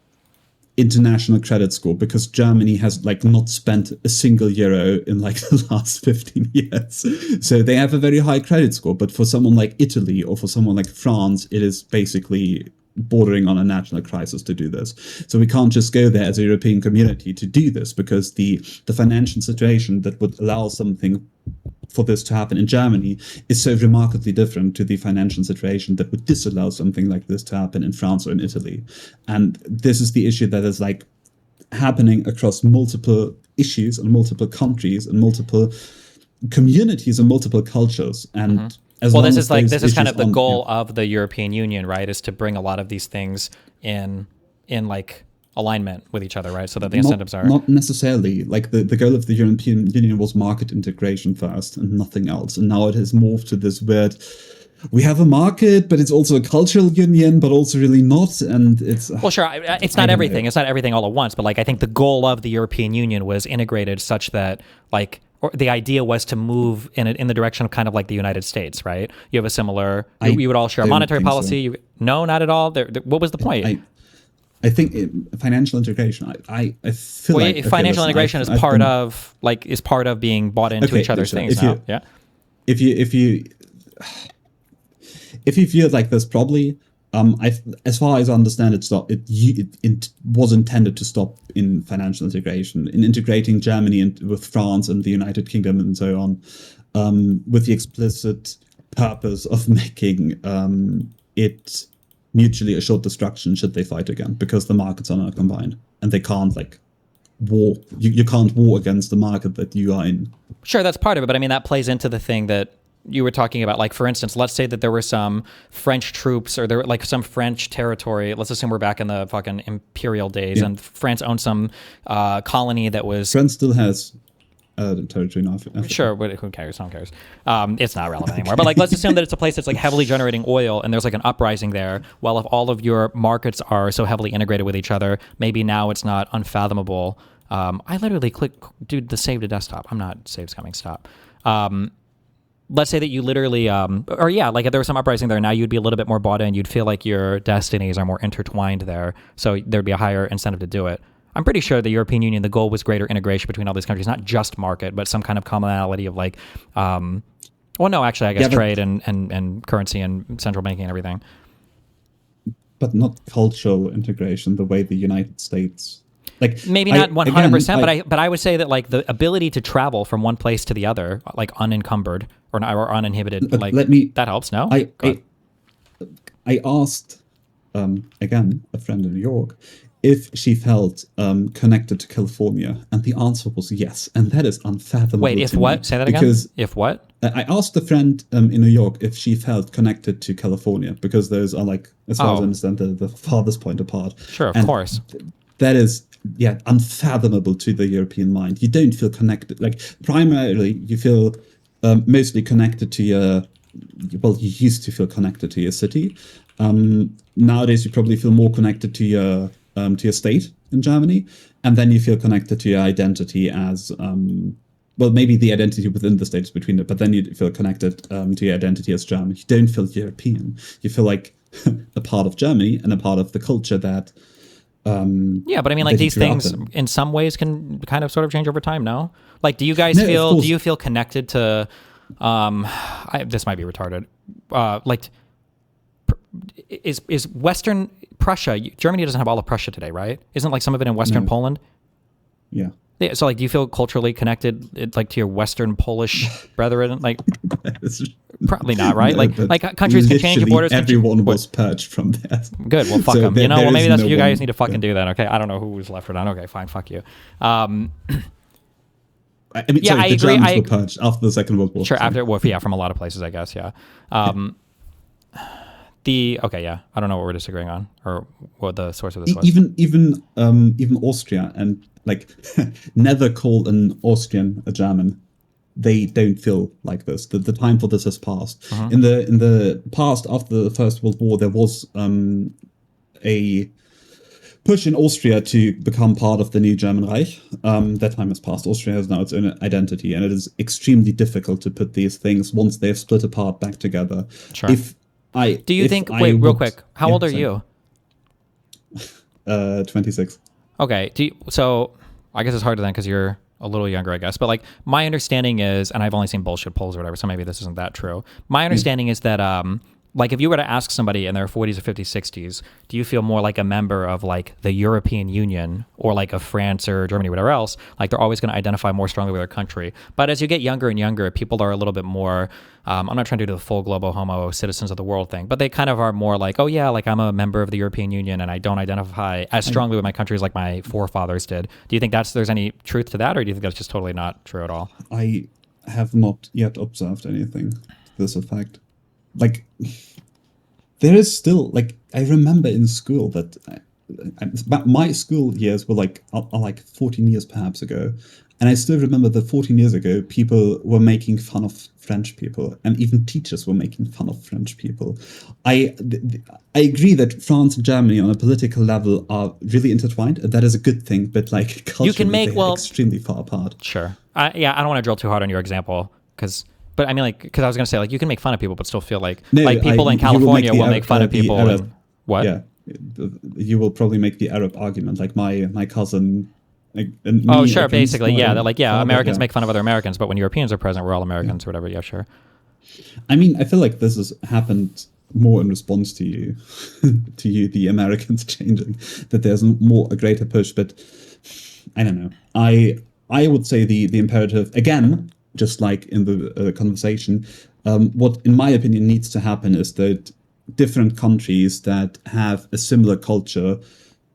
international credit score, because Germany has like not spent a single euro in like the last 15 years. So they have a very high credit score. But for someone like Italy or for someone like France, it is basically bordering on a national crisis to do this. So we can't just go there as a European community to do this, because the financial situation that would allow something for this to happen in Germany is so remarkably different to the financial situation that would disallow something like this to happen in France or in Italy. And this is the issue that is like happening across multiple issues and multiple countries and multiple communities and multiple cultures. And this is kind of the goal of the European Union, right? Is to bring a lot of these things in like alignment with each other, right? So that the incentives are not necessarily like the goal of the European Union was market integration first and nothing else. And now it has morphed to this weird, we have a market, but it's also a cultural union, but also really not. And it's well, sure, it's not everything. It's not everything all at once. But like, I think the goal of the European Union was integrated such that like, or the idea was to move in the direction of kind of like the United States, right? You have a similar, you would all share a monetary policy. So. No, not at all. What was the point? I think financial integration. I feel like financial integration is part of being bought into each other's things. If you feel like this, probably. As far as I understand, it was intended to stop in financial integration, in integrating Germany with France and the United Kingdom and so on, with the explicit purpose of making it mutually assured destruction should they fight again, because the markets are not combined and they can't like war. You can't war against the market that you are in. Sure, that's part of it, but I mean that plays into the thing that you were talking about. Like, for instance, let's say that there were some French troops or there like some French territory. Let's assume we're back in the fucking imperial days, and France owned some colony that was. France still has territory in Africa. Sure, but who cares? No one cares. It's not relevant anymore. But like, let's assume that it's a place that's like heavily generating oil, and there's like an uprising there. Well, if all of your markets are so heavily integrated with each other, maybe now it's not unfathomable. I literally dude, the save to desktop. I'm not save's coming. Stop. Let's say that you literally, like if there was some uprising there, now you'd be a little bit more bought in. You'd feel like your destinies are more intertwined there. So there'd be a higher incentive to do it. I'm pretty sure the European Union, the goal was greater integration between all these countries, not just market, but some kind of commonality of like, trade and currency and central banking and everything. But not cultural integration the way the United States. Like maybe not 100%, but I would say that like the ability to travel from one place to the other, like unencumbered or uninhibited, like that helps. No, I asked again a friend in New York if she felt connected to California, and the answer was yes, and that is unfathomable. Wait, if what? Say that again. If what? I asked a friend in New York if she felt connected to California, because those are like, as far as I understand, the farthest point apart. Sure, of course. That is unfathomable to the European mind. You don't feel connected. Like primarily, you feel mostly connected to your. Well, you used to feel connected to your city. Nowadays, you probably feel more connected to your state in Germany, and then you feel connected to your identity as maybe the identity within the states between it, but then you feel connected to your identity as German. You don't feel European. You feel like a part of Germany and a part of the culture that. But I mean, like these things in some ways can kind of sort of change over time. No, like, do you guys feel? Do you feel connected to? This might be retarded. Is Western Prussia? Germany doesn't have all of Prussia today, right? Isn't like some of it in Western Poland? Yeah. Yeah. So like, do you feel culturally connected, like to your Western Polish brethren? Like, probably not, right? No, like countries can change, borders. Everyone was purged from that. Good. Well, fuck them. Well, maybe that's what you guys need to fucking do then. Okay. I don't know who was left or not. Okay, fine. Fuck you. I agree. Germans were purged after the Second World War. Sure. From a lot of places, I guess. Yeah. I don't know what we're disagreeing on or what the source of this was. Even Austria, and like never call an Austrian a German. They don't feel like this. The time for this has passed. In the past, after the First World War, there was a push in Austria to become part of the new German Reich. That time has passed. Austria has now its own identity, and it is extremely difficult to put these things once they've split apart back together. Sure. Do you think? I Wait, real would- quick. How yeah, old are sorry. you? 26. Okay. So I guess it's harder then because you're a little younger, I guess. But like my understanding is, and I've only seen bullshit polls or whatever, so maybe this isn't that true. My understanding is that like if you were to ask somebody in their 40s or 50s, 60s, do you feel more like a member of like the European Union or like of France or Germany, whatever else? Like they're always going to identify more strongly with their country. But as you get younger and younger, people are a little bit more, I'm not trying to do the full global homo citizens of the world thing, but they kind of are more like, oh yeah, like I'm a member of the European Union and I don't identify as strongly with my country as like my forefathers did. Do you think there's any truth to that, or do you think that's just totally not true at all? I have not yet observed anything to this effect. Like, there is still, like, I remember in school that my school years were are like 14 years perhaps ago. And I still remember that 14 years ago, people were making fun of French people, and even teachers were making fun of French people. I agree that France and Germany on a political level are really intertwined. That is a good thing, but like culturally, they are extremely far apart. Sure. Yeah, I don't want to drill too hard on your example but I mean, like, because I was going to say, like, you can make fun of people, but still feel like people in California will make fun of people. And, what? Yeah, you will probably make the Arab argument, like my cousin. Oh, sure. Basically, yeah. They're like, yeah, Americans make fun of other Americans, but when Europeans are present, we're all Americans or whatever. Yeah, sure. I mean, I feel like this has happened more in response to you, the Americans changing, that there's a greater push. But I don't know. I would say the imperative again. Just like in the conversation, what, in my opinion, needs to happen is that different countries that have a similar culture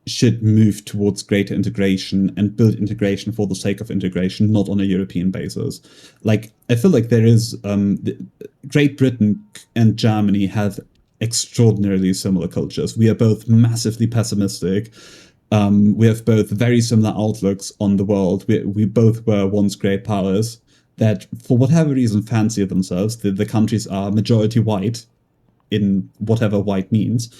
should move towards greater integration and build integration for the sake of integration, not on a European basis. Like, I feel like there is Great Britain and Germany have extraordinarily similar cultures. We are both massively pessimistic. We have both very similar outlooks on the world. We both were once great powers that, for whatever reason, fancy themselves. The countries are majority white, in whatever white means.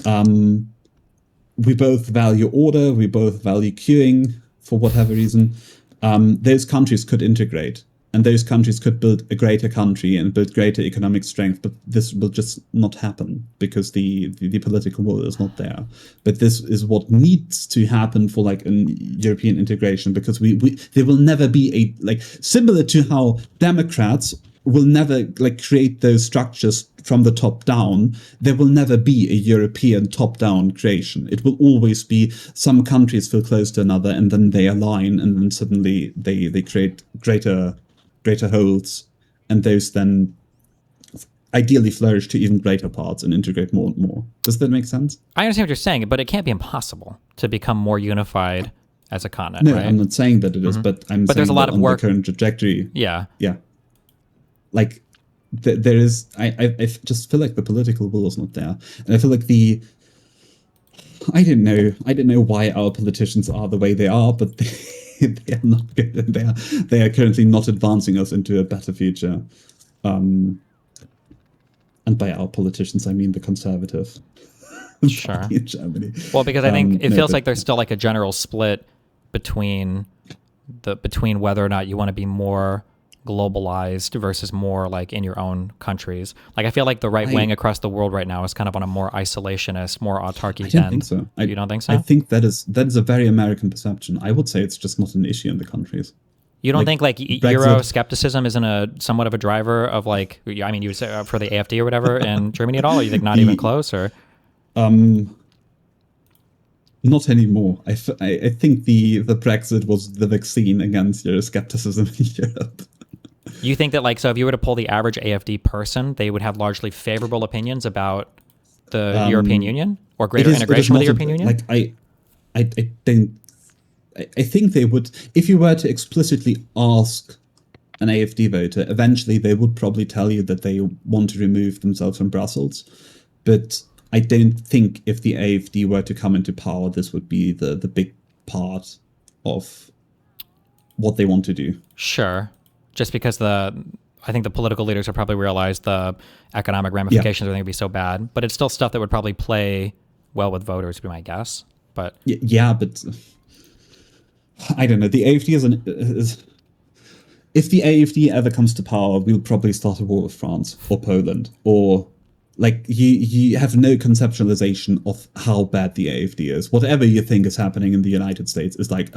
We both value order. We both value queuing, for whatever reason. Those countries could integrate, and those countries could build a greater country and build greater economic strength. But this will just not happen because the political will is not there. But this is what needs to happen for like an European integration, because there will never be similar to how Democrats will never create those structures from the top down. There will never be a European top down creation. It will always be some countries feel close to another, and then they align, and then suddenly they create greater holds, and those then ideally flourish to even greater parts and integrate more and more. Does that make sense? I understand what you're saying, but it can't be impossible to become more unified as a continent, no, right? I'm not saying that it is, but I'm saying there's a lot of on work. The current trajectory. Yeah. Like, there is, I just feel like the political will is not there. And I feel like I don't know why our politicians are the way they are, but they are not good. They are currently not advancing us into a better future. And by our politicians, I mean the conservative Sure. party in Germany. Well, because I think it feels like there's still like a general split between whether or not you want to be more globalized versus more like in your own countries. Like I feel like the right wing across the world right now is kind of on a more isolationist, more autarky I don't think so. You don't think so? I think that is a very American perception. I would say it's just not an issue in the countries. You don't think like Euroscepticism isn't somewhat of a driver of like, I mean, you would say for the AfD or whatever in Germany at all? Or you think not even close, or? Not anymore. I think the Brexit was the vaccine against Euroscepticism in Europe. You think that, like, so if you were to pull the average AfD person, they would have largely favorable opinions about the European Union or greater integration with the European Union? Like, I think they would, if you were to explicitly ask an AfD voter, eventually they would probably tell you that they want to remove themselves from Brussels. But I don't think if the AfD were to come into power, this would be the big part of what they want to do. Sure. Just because I think the political leaders have probably realized the economic ramifications are going to be so bad, but it's still stuff that would probably play well with voters, would be my guess. But Yeah, but I don't know. The AFD if the AFD ever comes to power, we'll probably start a war with France or Poland, or like you have no conceptualization of how bad the AFD is. Whatever you think is happening in the United States is like